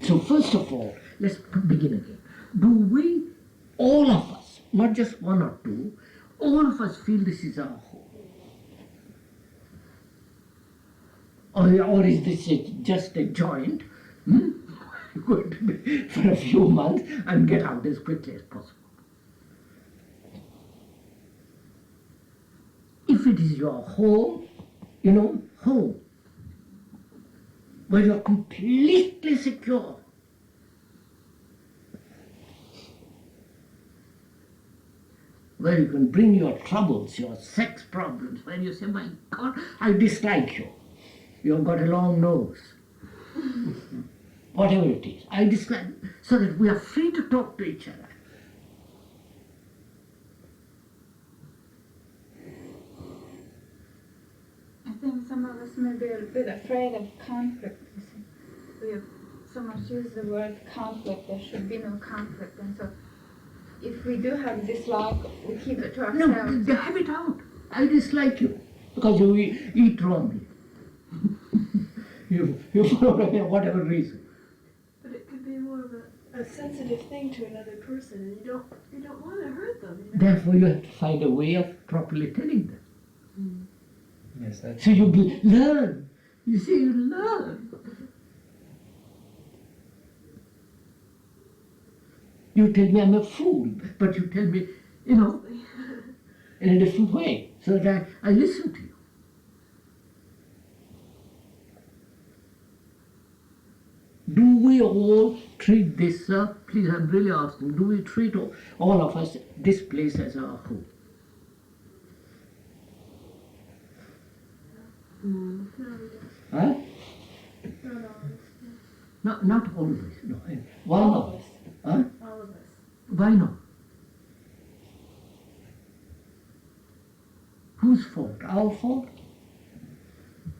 B: So first of all, let's begin again. Do we, all of us, not just one or two, all of us feel this is our home? Or is this just a joint? Going to be for a few months and get out as quickly as possible. If it is your home, home, where you're completely secure, where you can bring your troubles, your sex problems, where you say, my God, I dislike you. You've got a long nose. Whatever it is, I dislike, so that we are free to talk to each other.
F: I think some of us may be a bit afraid of conflict. You see. We have so much used the word conflict, there should be no conflict, and so if we do have dislike, we keep it to ourselves.
B: No, have it out. I dislike you because you eat wrongly. you for whatever reason.
E: But it could be more of a sensitive thing to another person, and you don't want to hurt them.
B: Therefore, you have to find a way of properly telling them.
L: Yes, that's
B: so you learn. You see, you learn. You tell me I'm a fool, but you tell me, in a different way, so that I listen to you. Do we all treat this, please, I'm really asking, do we treat all of us this place as our home? Huh? No, not always. No. Why
E: All
B: not?
E: of us.
B: Huh?
E: All of us.
B: Why not? Whose fault? Our fault?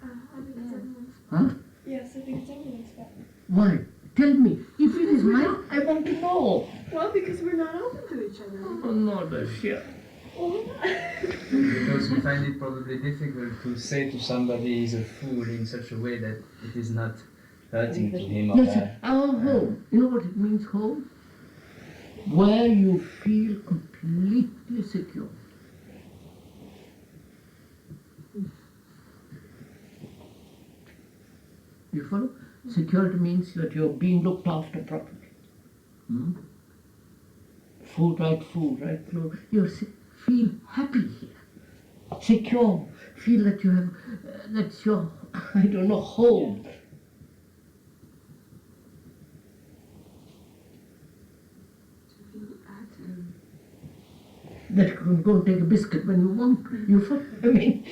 E: I think it's everyone's.
B: Huh?
E: Yes, I think it's everyone's fault.
B: Why? Tell me. If it is mine, I want to know.
E: Well, because we're not open to each other.
B: Oh, no, that's shit.
L: Because we find it probably difficult to say to somebody he's a fool in such a way that it is not hurting to him or
B: Yes,
L: her.
B: our home. You know what it means, home? Where you feel completely secure. You follow? Security means that you're being looked after properly. Food, right clothes. You feel happy here, secure. Feel that you have, that's your, home. That you can go and take a biscuit when you want. You follow? I mean.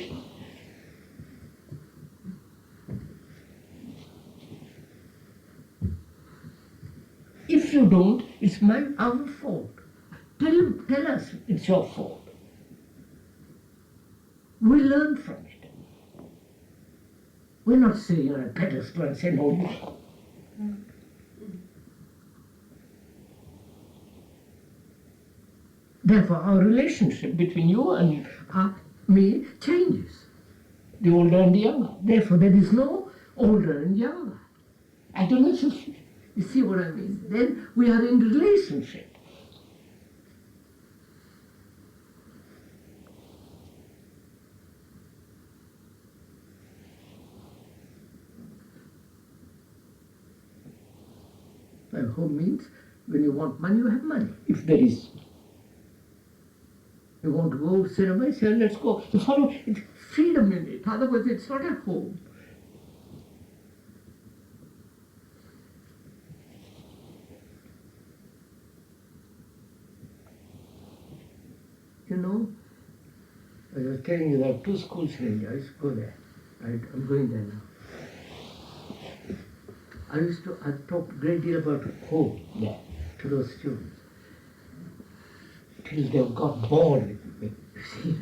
B: If you don't, it's our fault. Tell us it's your fault. We learn from it. We're not sitting on a pedestal and saying, no. Therefore, our relationship between you and me changes. The older and the younger. Therefore, there is no older and younger. I don't know if you see what I mean. Then we are in relationship. home means when you want money, you have money. If there is. You want to go cinema, say, let's go. You follow, it's freedom in it. Otherwise, it's not at home. You know, I was telling you there are 2 schools in India. I used to go there. I'm going there now. I talked a great deal about home there to those students. Till they got bored with me, you see.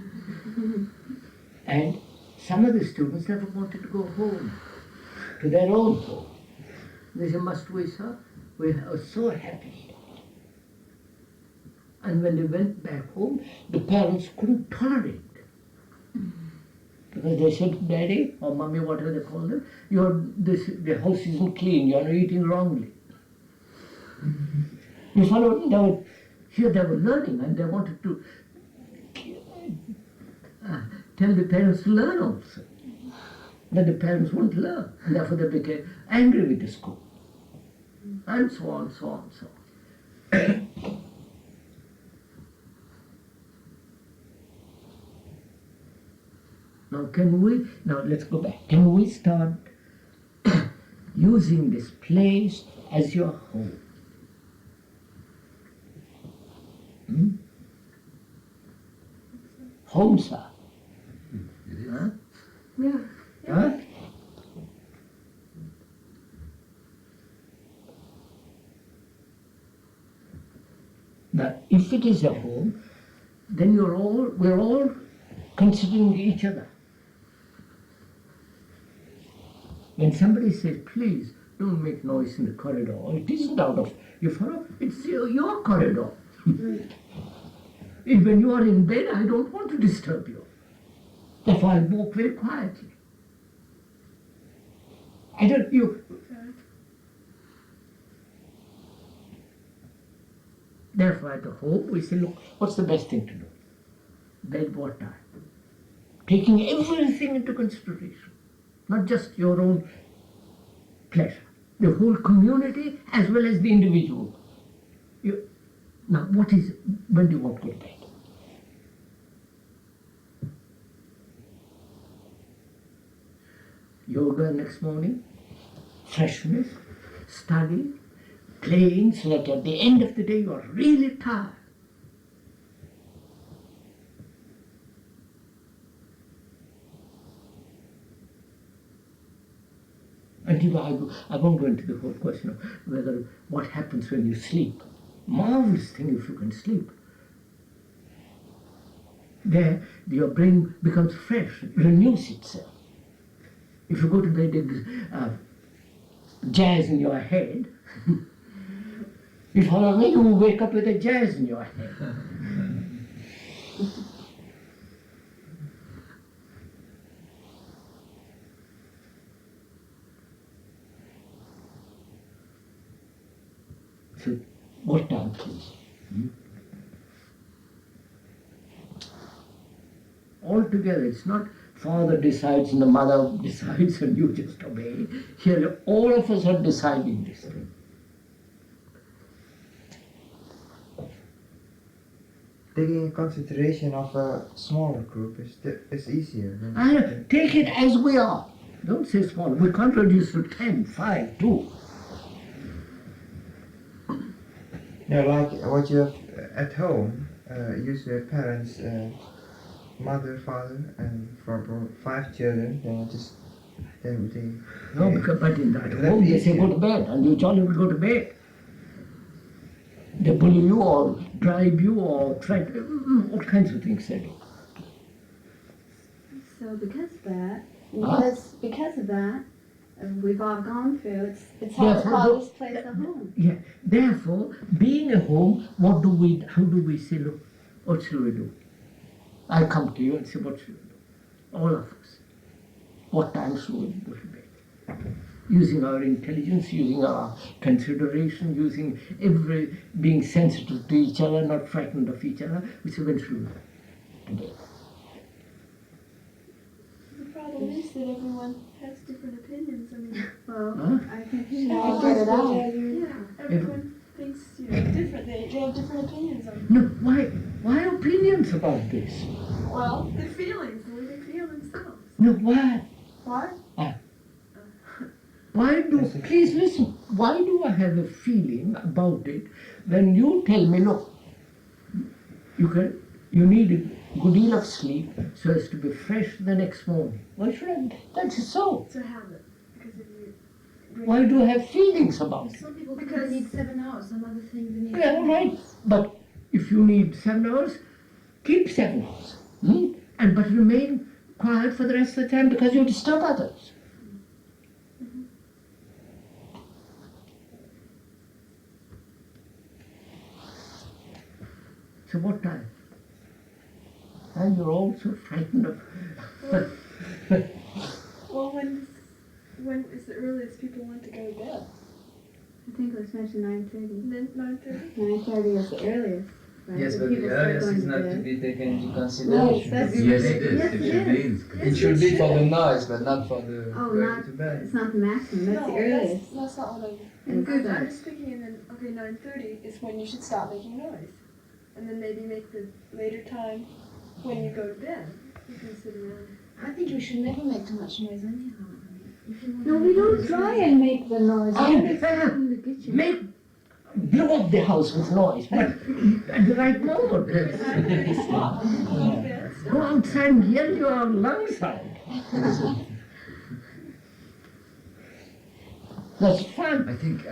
B: And some of the students never wanted to go home, to their own home. They said, must we, sir? We are so happy. And when they went back home, the parents couldn't tolerate it. Because they said, Daddy or Mommy, whatever they call them, the house isn't clean, you're eating wrongly. You follow? Here they were learning and they wanted to tell the parents to learn also. But the parents wouldn't learn, and therefore they became angry with the school. And so on, so on, so on. Now let's go back. Can we start using this place as your home? Home, sir.
J: It is.
B: Huh?
C: Yeah.
B: Huh? Now, if it is a home, then we're all considering each other. When somebody says, please don't make noise in the corridor, it isn't out of, you follow? It's your corridor. When you are in bed, I don't want to disturb you. Therefore, I walk very quietly. Therefore, at the home, we say, look, what's the best thing to do? Bed, what time? Taking everything into consideration, not just your own pleasure, the whole community as well as the individual. Now, when do you want to go to bed? Yoga next morning, freshness, study, playing, so that at the end of the day you are really tired. And I won't go into the whole question of whether what happens when you sleep. Marvelous thing if you can sleep. There, your brain becomes fresh, renews itself. If you go to bed with jazz in your head, if you wake up with a jazz in your head. So, what time, please? Altogether, it's not father decides and the mother decides and you just obey. Here, all of us are deciding this thing.
D: Taking consideration of a smaller group is easier.
B: Take it as we are. Don't say small. We can't reduce to 10, 5, 2.
D: Yeah, like what you have at home, usually parents, mother, father, and for 5 children,
B: But in that home they say go to bed, and you jolly will go to bed. They bully you or drive you or try to, all kinds of things they do.
P: So because of that, we've all gone through, it's hard to call this place a home.
B: Yeah. Therefore, being a home, how do we say, look, what shall we do? I come to you and say, what should we do? All of us. What time should we go to bed? Using our intelligence, using our consideration, being sensitive to each other, not frightened of each other, we say, when should we go to bed?
P: The problem
E: problem is that everyone has different opinions. I mean,
P: Well, I think you
E: yeah,
P: should get it out.
E: everyone thinks different. They have different opinions on.
B: No, why opinions about this?
E: Well, their feelings, the way they feel themselves.
B: No, why?
E: Why?
B: Why do, please listen, why do I have a feeling about it when you tell me, look, you need a good deal of sleep so as to be fresh the next morning? Why should I? That's so.
E: It's a habit. Because if you.
B: Why do I have feelings about it?
C: Some people because need 7 hours, some other things they need.
B: Yeah, right. But if you need 7 hours, keep 7 hours. But remain quiet for the rest of the time because you disturb others. So what time? And you're all so frightened of.
E: Well, when is the earliest people want to go to bed?
P: I think it was mentioned 9:30.
E: Then 9:30.
P: 9:30 is the earliest. Right?
L: Yes, but
P: people
L: the
P: start
L: earliest
P: going
L: is
P: to
L: not to
P: bed.
L: be taken into consideration.
P: that's-
J: Yes, it is.
P: Yes,
J: It
P: it
J: should
P: is.
J: be.
L: It should be for the noise, but not for the
P: Oh,
L: going
P: not,
L: to bed.
P: it's not the maximum, that's the earliest.
E: That's not what I
P: And
E: I'm
P: good.
E: just thinking, and then, okay, 9:30 is when you should stop making noise. And then maybe make the later time when you go to bed. You can sit around.
C: I think we should never make too much noise anyhow. If you want
I: No,
C: to
I: we
C: make
I: don't
C: noise,
I: try and make the noise.
B: In the kitchen. Blow up the house with noise, but at the right moment. Go outside and yell your lungs out. That's fun.
J: I think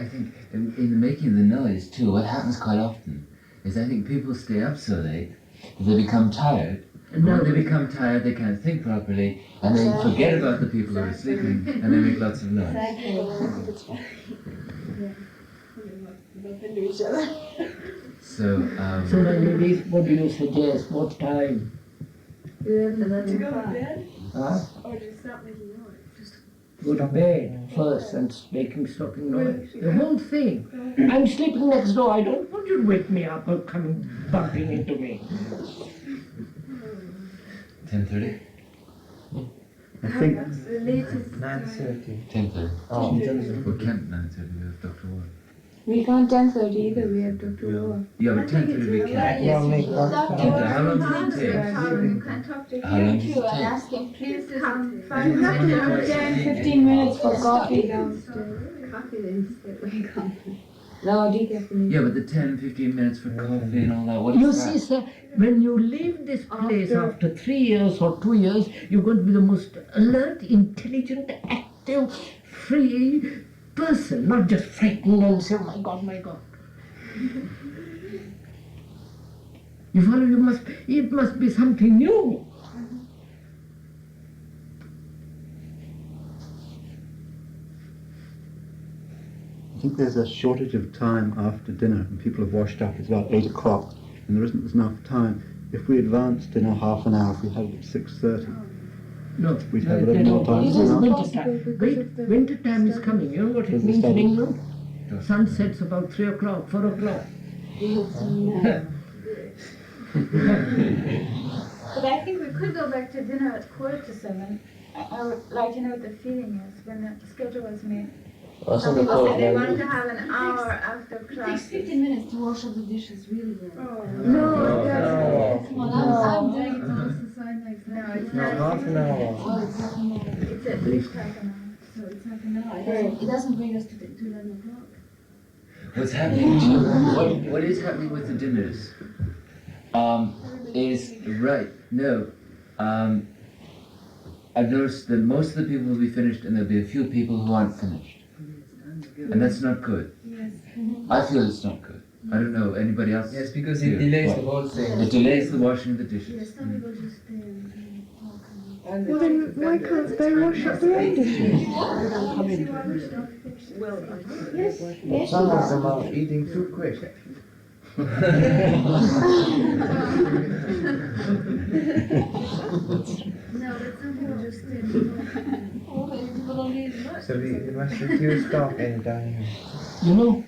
J: in making the noise too, what happens quite often is I think people stay up so late that they become tired. And when they become tired, they can't think properly, and they forget about the people who are sleeping, and they make lots of noise.
E: Bump into each other.
J: So,
B: So my ladies, what do you suggest? What time?
P: 11
E: To go to bed?
B: Huh?
E: Or to stop making noise? Just
B: Go to bed first and stopping noise. The whole thing. I'm sleeping next door. I don't want you to wake me up or come bumping into me.
J: 10:30?
D: I think
E: the latest
D: 9:30.
J: 10:30.
D: Oh,
J: We can't 9:30, we have Dr. Ward.
I: We can't 10:30 either, we have Dr. Ward.
J: Yeah, but 10:30 we can.
D: No, make
J: How long does it take?
P: You can talk to
J: How long
P: him
J: does it
P: too and
J: take?
P: ask him, please come.
I: You have to have 10-15 minutes for coffee downstairs.
P: Coffee then sit wake up.
I: No, decaffeinated.
J: Yeah, but the 10-15 minutes for coffee and all that, what
B: You
J: is
B: see,
J: that?
B: sir, when you leave this place after 3 years or 2 years, you're going to be the most alert, intelligent, active, free person, not just frightened and say, oh my God, my God. You follow, it must be something new.
N: I think there's a shortage of time after dinner, and people have washed up. It's about 8 o'clock, and there isn't enough time. If we advance dinner half an hour, if we had it at 6:30,
B: No,
N: we'd have a little more time.
B: It
N: to
B: is
N: dinner.
B: winter time. Winter time is coming. You know what it
N: Does the
B: means in
N: study-
B: England? Sunsets about 3 o'clock, 4 o'clock.
F: But I think we could go back to dinner at 6:45. I would like to know what the feeling is when the schedule was made. Some people said they wanted to have an hour after
C: It takes
F: class.
C: 15 minutes to wash up the dishes, really.
E: Oh,
B: No,
C: I'm doing it on the side like that.
F: No, it's
D: No,
F: not.
D: half an hour.
C: Oh, it's half an hour.
F: It's at least half an hour.
C: So it's half an hour. It doesn't bring us to 11 o'clock.
J: What's happening what is happening with the dinners is right. No, I've noticed that most of the people will be finished, and there'll be a few people who aren't finished, and that's not good.
C: Yes.
J: I feel it's not good. I don't know anybody else.
L: Yes, because it delays the whole thing.
J: It delays the washing of the dishes.
C: Yes, some people just stay and talk.
E: Well, then why can't they wash up their own dishes?
D: Some of them are eating too quick.
C: No, but some people just stay and talk. Oh, maybe people don't need as much.
D: So we must reduce talk anytime.
B: You know,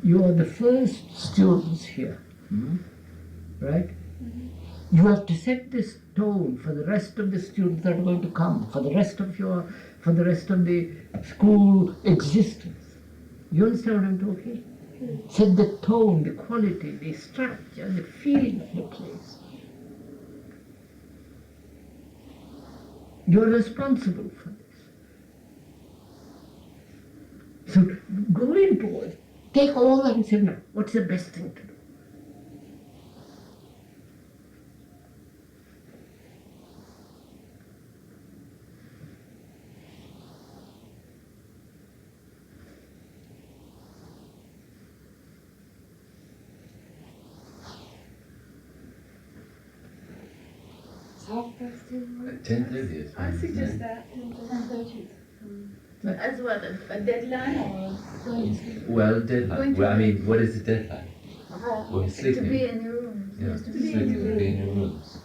B: you are the first students here, right? You have to set this tone for the rest of the students that are going to come, for the rest of the school existence. You understand what I'm talking? Set the tone, the quality, the structure, the feeling of the place. You're responsible for this. So go into it. Take all that and say, now, what's the best thing to do?
F: Half past 10.
J: 10:30 is
E: I
J: fine.
E: suggest that.
F: 10:30. As well, a deadline or going to sleep?
J: Well, deadline.
F: Going to
J: Well, I mean, what is the deadline? We're
F: To
J: sleeping.
F: be in your room.
J: Yeah,
F: Yes, to be
J: sleeping,
F: in your room.
J: be in your rooms.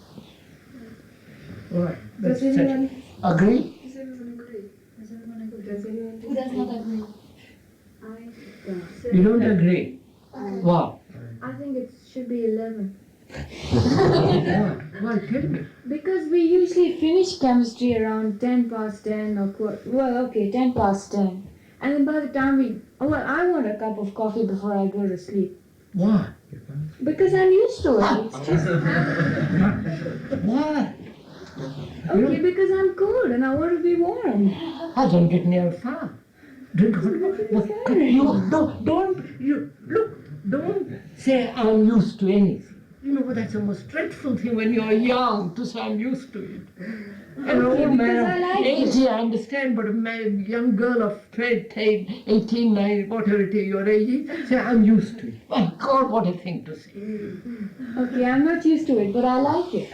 B: All right.
E: Does
B: That's
E: anyone
B: agree?
E: Does everyone agree?
F: Does everyone agree?
E: Does anyone
F: Who does not agree?
P: I don't.
B: You don't agree? Wow.
I: I think it should be 11.
B: Well, tell me.
I: Because we usually finish chemistry around 10 past 10 or 10 past 10. And then by the time I want a cup of coffee before I go to sleep.
B: Why?
I: Because I'm used to it. It's just
B: Why?
I: okay, because I'm cold and I want to be warm.
B: I don't get near far. Drink hot water. Don't say I'm used to anything. You know, that's the most dreadful thing when you're young to say I'm used to it. An old man
I: because I
B: of
I: like
B: 80, I understand, but a young girl of 18, 19, whatever it is, your age, say I'm used to it. My God, what a thing to say.
I: Okay, I'm not used to it, but I like it.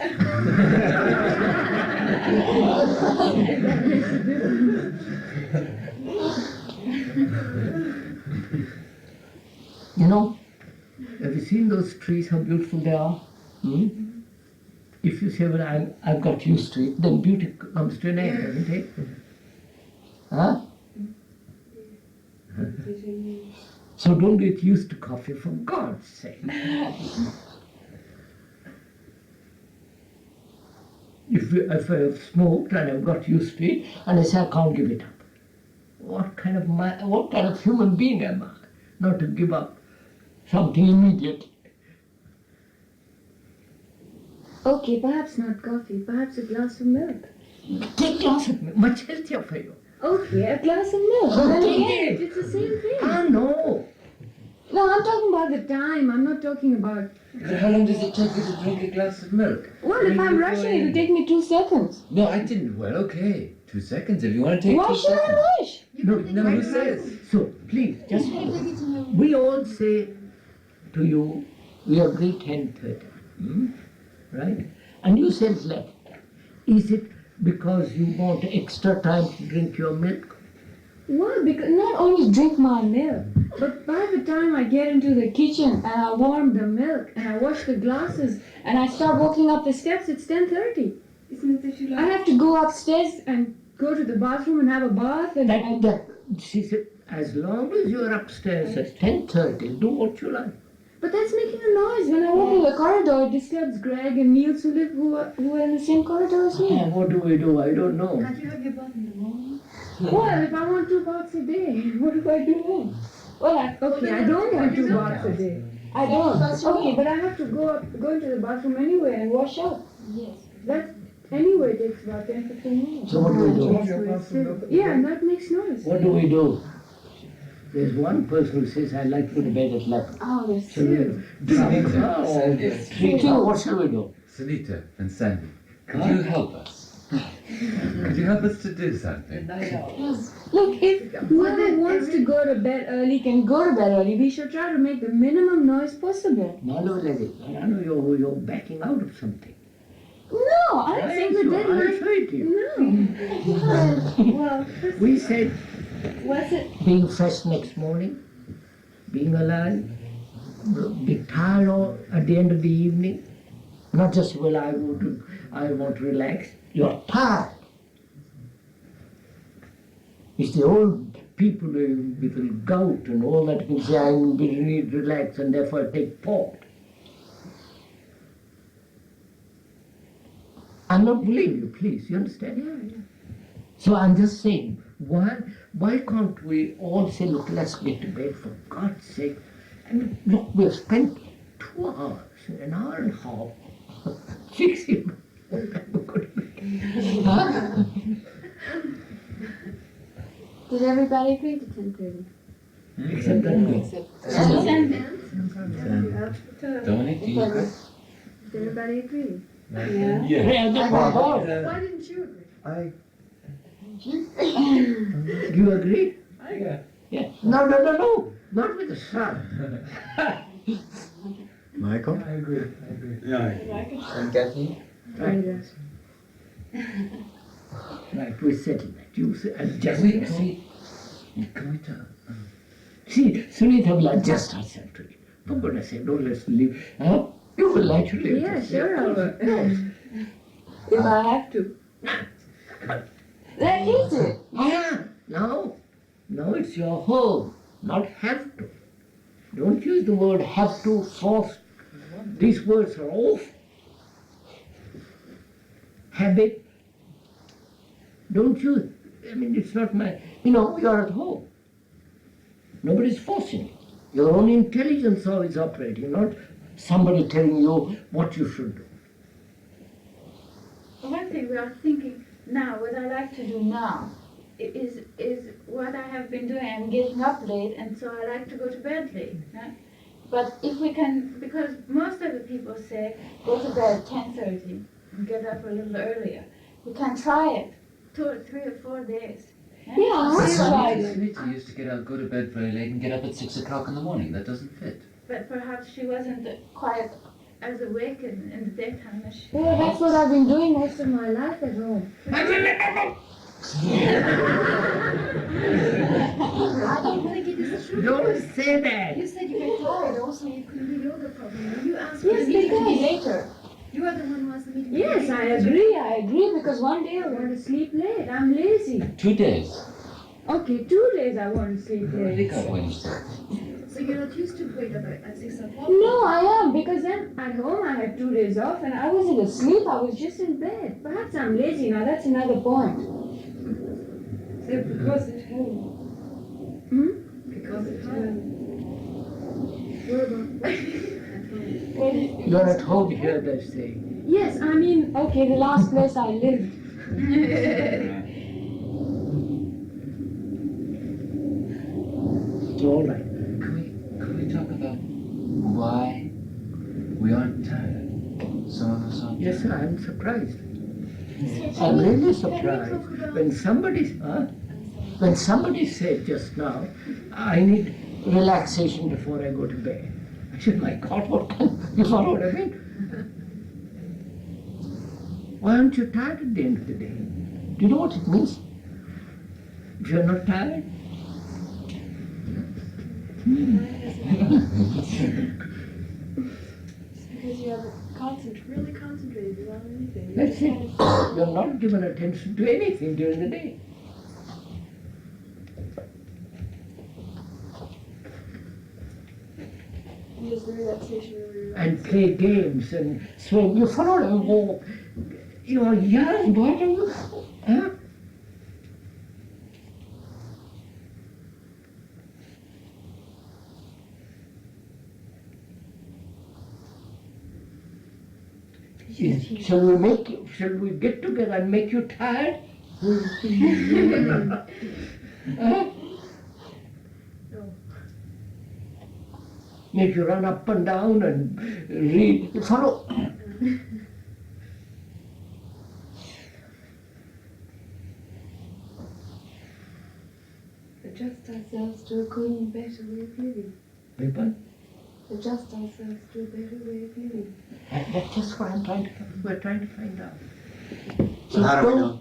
B: You know, have you seen those trees, how beautiful they are? Hmm? If you say, well, I've got used to it, then beauty comes to an end, doesn't it? Huh? So don't get used to coffee, for God's sake. If I've smoked and I've got used to it, and I say I can't give it up, what kind of human being am I, not to give up something immediately?
I: Okay, perhaps not coffee, perhaps a glass of milk.
B: Take a glass of milk, much healthier for you.
I: Okay, a glass of milk.
B: Oh,
I: Then
B: take
I: again,
B: it.
I: it's the same thing.
B: Ah, no.
I: No, I'm talking about the time. I'm not talking about.
J: How long does it take you to drink a glass of milk?
I: Well, if I'm rushing, it'll take me 2 seconds.
J: No, I didn't. Well, okay. 2 seconds. If you want to take
I: Why
J: 2
I: should
J: seconds.
I: I rush?
J: No, who says?
B: So, please, just we all say to you, we agree 10:30, right? And you said 11. Is it because you want extra time to drink your milk?
I: Well, because not only drink my milk, but by the time I get into the kitchen and I warm the milk and I wash the glasses and I start walking up the steps, it's 10:30.
E: Isn't it that you like?
I: I have to go upstairs and go to the bathroom and have a bath and.
B: She said, as long as you're upstairs at 10:30, do what you like.
I: But that's making a noise. When I walk in the corridor, it disturbs Greg and Niels who are in the same corridor as me.
B: What do we do? I don't know.
C: Can't you have your bath in the morning?
I: Well, if I want 2 baths a day, what do I do then? Well, I don't want 2 baths a day. I don't. Okay, but I have to go into the bathroom anyway and wash up.
F: Yes.
I: That anyway takes about 10-15 minutes.
B: So what do we do?
I: Yeah, and that makes noise.
B: What do we do? There's one person who says, I'd like to go to bed at 11.
I: Oh, there's
B: Shall we
I: 2.
B: What shall we do?
J: Sunita and Sandy, could you help us? Could you help us to do something?
I: Look, if whoever wants to go to bed early can go to bed early. We should try to make the minimum noise possible.
B: No, lady. I know you're backing out of something.
I: No, I
B: Right,
I: think we
B: so
I: did
B: I'll
I: like.
B: show it to you.
I: No. Well,
B: We said
I: what's it?
B: being fresh next morning, being alive, be tired at the end of the evening, not just, well, I want to relax. You're tired. It's the old people with the gout and all that who say, I need to relax and therefore take port. I'm not bullying you, please. You understand?
C: Yeah.
B: So I'm just saying, why can't we all say, look, let's get to bed for God's sake? And look, we've spent 2 hours, an hour and a half, fixing.
I: Did everybody agree to 10:30?
B: Except that no.
J: Dominic, do you agree?
P: Did everybody agree?
B: Yeah.
C: Why didn't you agree?
B: You agree?
L: Yeah.
B: Yeah. No. Not with the sun.
N: Michael?
L: I agree.
O: Yeah.
L: And Kathy?
B: Right. Right, we settled that. You say, adjust
J: Can
B: yourself.
J: we
B: See, Sunita will adjust herself to it. For goodness sake, don't let's leave. Huh? You will naturally.
I: Yeah,
B: adjust.
I: sure I will.
B: Yes.
I: If I have to. That is it.
B: Yeah. No, it's your home, not have to. Don't use the word have to, force. These words are off. Habit. Don't use. I mean, it's not my. You're at home. Nobody's forcing you. Your own intelligence is operating, not somebody telling you what you should do.
F: One thing we are thinking now, what I like to do now, is what I have been doing. I'm getting up late, and so I like to go to bed late. Right? But if we can, because most of the people say, go to bed at 10:30 and get up a little earlier. We can try it 2 or 3 or 4 days.
I: Yeah, I tried it.
J: Sunita used to go to bed very late and get up at 6 o'clock in the morning. That doesn't fit.
F: But perhaps she wasn't quite as awake in the daytime as she.
I: Well, that's what I've been doing most of my life at home.
C: I don't think it is true.
B: Don't say that.
C: You said you were tired, also you couldn't do yoga properly. You asked for
I: Yes,
C: the meeting to be
I: because-
C: later. You are the one who asked the meeting to be
I: Yes,
C: later.
I: I agree, because one day I want to sleep late. I'm lazy.
J: 2 days.
I: Okay, 2 days I want to sleep
J: You
I: late.
J: got Wednesday.
C: So you're not used to wake up at 6 o'clock?
I: No, I am, because then at home I had 2 days off and I wasn't asleep, I was just in bed. Perhaps I'm lazy now, that's another point.
E: So because at home.
I: Hmm?
E: Because at home.
B: You're at home here, they say.
I: Yes, I mean, okay, the last place I lived.
B: It's all right.
J: Can we talk about why we aren't tired? Some of us aren't.
B: Yes, sir, I'm surprised. I'm really surprised when somebody said just now, I need relaxation before I go to bed. I said, my God, you follow what I mean? Why aren't you tired at the end of the day? Do you know what it means? If you're not tired?
E: Because you haven't really concentrated on anything.
B: That's it. You're not given attention to anything during the day.
E: And just the relaxation really
B: And play games and swim. You follow and walk. You're young. Why don't you? Huh? Shall we get together and make you tired? Huh?
E: No.
B: Make you run up and down and read. You follow?
E: Adjust ourselves to a clean, better way of living.
B: People?
E: Adjust ourselves to a better way of living.
B: That's just what we're trying to find out.
O: So how do we know?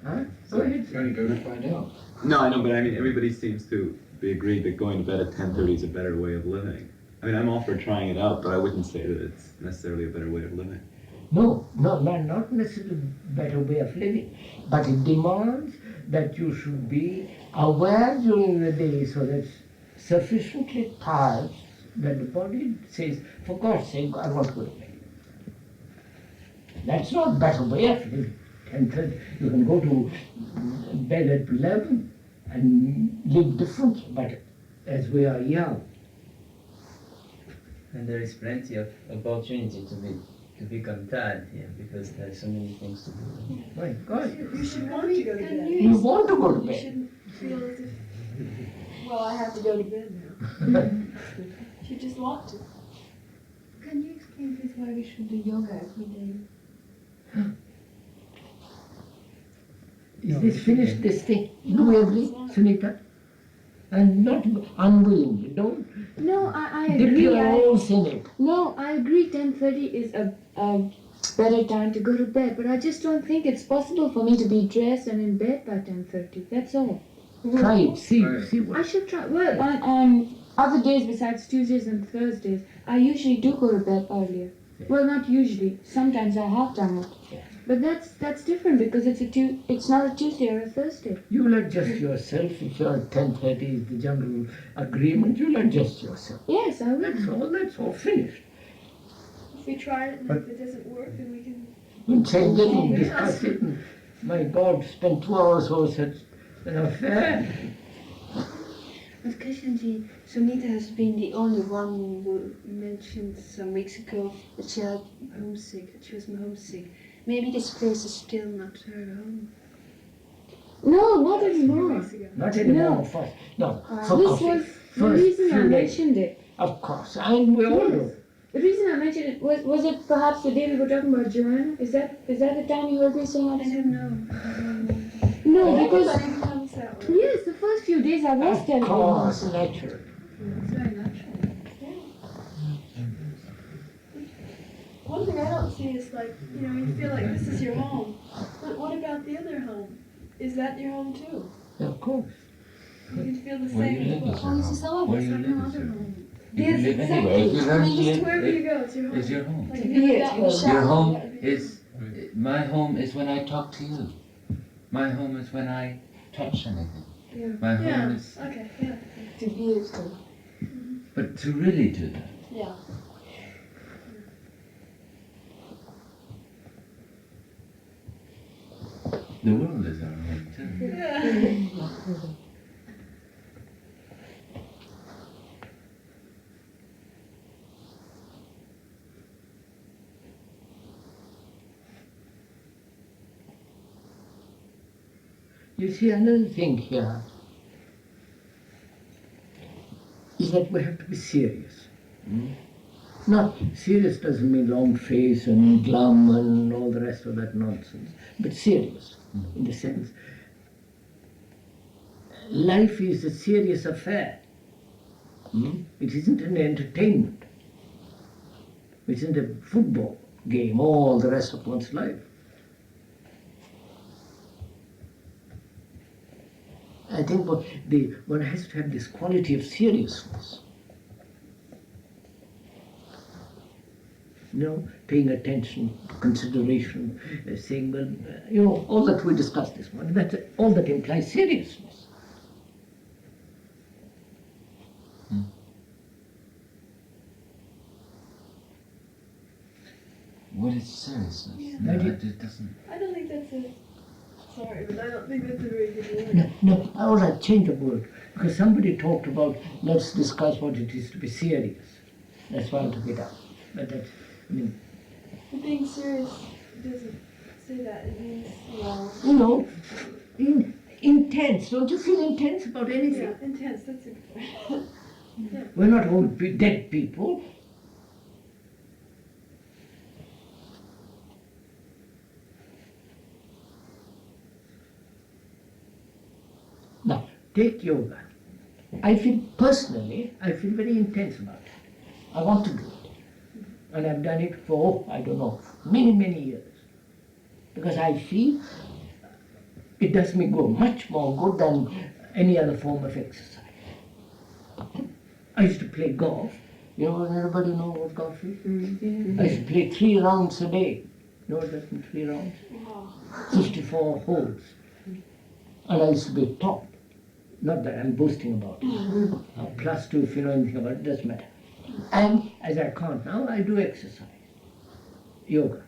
B: Huh? Go ahead.
M: You're going to go to find out.
O: No, I know, but I mean, everybody seems to be agreed that going to bed at 10:30 is a better way of living. I mean, I'm all for trying it out, but I wouldn't say that it's necessarily a better way of living.
B: No, not necessarily a better way of living, but it demands that you should be aware during the day so that sufficiently tired that the body says, for God's sake, I want to go to bed. That's not better way of living. 10:30, you can go to bed at 11 and live differently, but as we are young.
L: And there is plenty of opportunity to become tired here because there are so many things to do.
B: My God.
E: You should want to go to bed.
B: You want to go to
E: You
B: bed.
E: shouldn't feel as if, well, I have to go to bed now. You should just want to.
C: Can you explain please why we should do yoga every day?
B: Is this finished, this thing? Do we agree, Sunita? And not unwillingly, don't
I: No, I
B: dip
I: agree.
B: your nose in it.
I: No, I agree 10:30 is a better time to go to bed, but I just don't think it's possible for me to be dressed and in bed by 10:30. That's all.
B: Try it, see what.
I: I should try. Well, on other days besides Tuesdays and Thursdays, I usually do go to bed earlier. Well, not usually. Sometimes I have done it. But that's different because it's not a Tuesday or a Thursday.
B: You'll adjust yourself if you're at 10:30 is the general agreement. You'll adjust yourself.
I: Yes, I will.
B: That's all finished.
E: If we try it and if it doesn't work, then we can.
B: We'll change it and discuss it. And, my God, spend 2 hours for such an affair.
P: But Krishnamurti, Sunita has been the only one who mentioned some weeks ago that she had homesick, that she was homesick. Maybe this place is still not her home.
I: No, not anymore.
B: Not anymore.
I: No.
B: First, no.
I: This
B: For coffee.
I: was the
B: First
I: reason I
B: few days.
I: mentioned it.
B: Of course, and we all know.
I: The reason I mentioned it was it perhaps the day we were talking about Joanna? Is that the time you heard me saying
P: I don't know.
I: No, because
E: Everybody becomes that way.
I: yes, the first few days I was telling
B: Of course, natural.
E: It's very natural. One thing I don't see is like, you feel like this is your home. But what about the other home? Is that your home too?
B: Yeah, of course.
E: You can feel the
J: Where you
E: same.
J: live is your
E: Oh, this is
J: home.
E: all of
J: Where
E: us
J: you
E: have
J: live
E: no
J: is
E: other
J: your
E: home.
J: You can live anywhere. If you
E: I
J: learn
E: mean, just
J: to
E: wherever you go, it's your home.
J: it's your home.
E: Like if you live out in the shadow,
J: Your home
E: that would be-
J: is my home is when I talk to you. My home is when I touch anything.
E: Yeah.
J: My home
E: Yeah.
J: is
E: Okay. Yeah.
I: to be it.
J: but to really do that.
E: Yeah.
J: The world is our home too.
E: Yeah.
B: You see, another thing here is that we have to be serious. Not serious doesn't mean long face and glum and all the rest of that nonsense, but serious in the sense life is a serious affair. It isn't an entertainment. It isn't a football game all the rest of one's life. I think one has to have this quality of seriousness. Paying attention, consideration, saying, well, all that we discussed this morning, that's all that implies seriousness.
J: What is seriousness?
E: Yeah.
J: No, it doesn't.
E: I don't think that's a. Sorry, but I don't think that's a very good word.
B: No, all right, change the word. Because somebody talked about, let's discuss what it is to be serious. That's why I took it up. But that's,
E: But being serious doesn't say that. It means,
B: intense. Don't you feel intense about anything?
E: Yeah, intense. That's a good word. Yeah.
B: We're not all dead people. Now, take yoga. I feel very intense about it. I want to do it. And I've done it for, I don't know, many, many years. Because I feel it does me good, much more good than any other form of exercise. I used to play golf. Everybody know what golf is? I used to play 3 rounds a day. You know what that means, 3 rounds? 54 holes. And I used to be top. Not that I'm boasting about it. +2, if you know anything about it, doesn't matter. And as I can't now, I do exercise, yoga.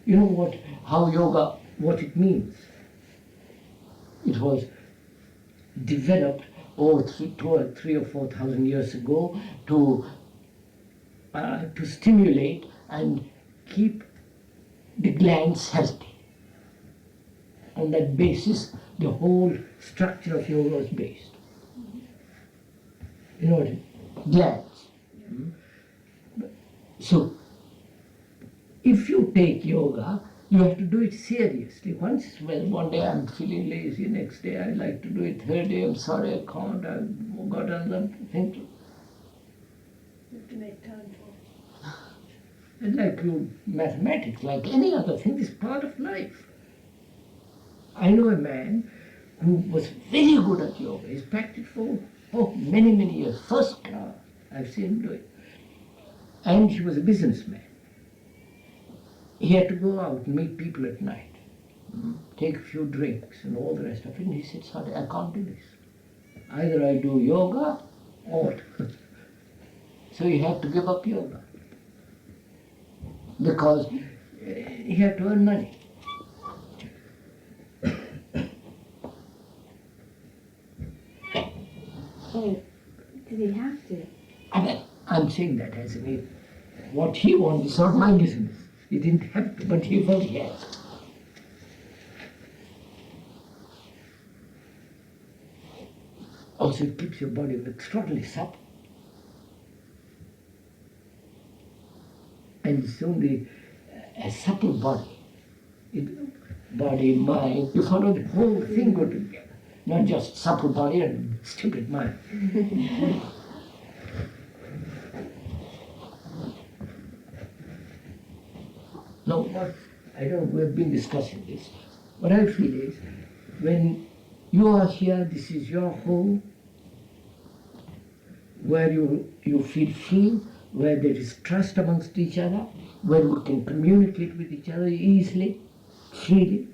B: You know how yoga, what it means? It was developed over 3,000 or 4,000 years ago to stimulate and keep the glands healthy. On that basis, the whole structure of yoga is based. You know what? Glands. So, if you take yoga, you have to do it seriously. One day I'm feeling lazy, next day I like to do it, third day I'm sorry I can't, I've got another thing to.
E: You have to make time for it.
B: And like mathematics, like any other thing, is part of life. I know a man who was very good at yoga. He's practiced for many, many years, first class. I've seen him do it. And he was a businessman. He had to go out and meet people at night, take a few drinks and all the rest of it. And he said, sorry, I can't do this. Either I do yoga or... So he had to give up yoga. Because he had to earn money.
P: Oh, did he have to?
B: I'm saying that as in what he wanted is not my business. He didn't have to, but he felt he had. Also, it keeps your body extraordinarily supple. And it's only a supple body. Body, mind, you follow the whole thing go together. Not just supple body and stupid mind. No, we've been discussing this. What I feel is, when you are here, this is your home, where you feel free, where there is trust amongst each other, where we can communicate with each other easily, freely,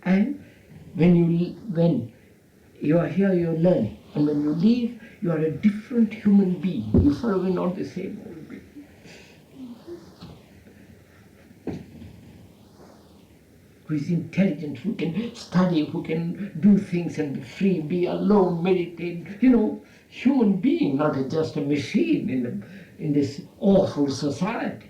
B: and when you are here, you're learning, and when you leave, you are a different human being. You follow me, not the same old being. Who is intelligent, who can study, who can do things and be free, be alone, meditate, human being, not just a machine in this awful society.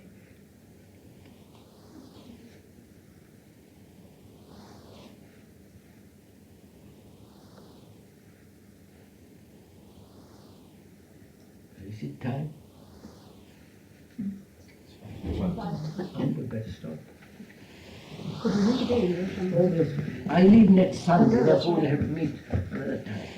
B: Is it time? We better stop.
H: Could we read English?
B: I leave next Sunday, therefore we'll have to meet another time.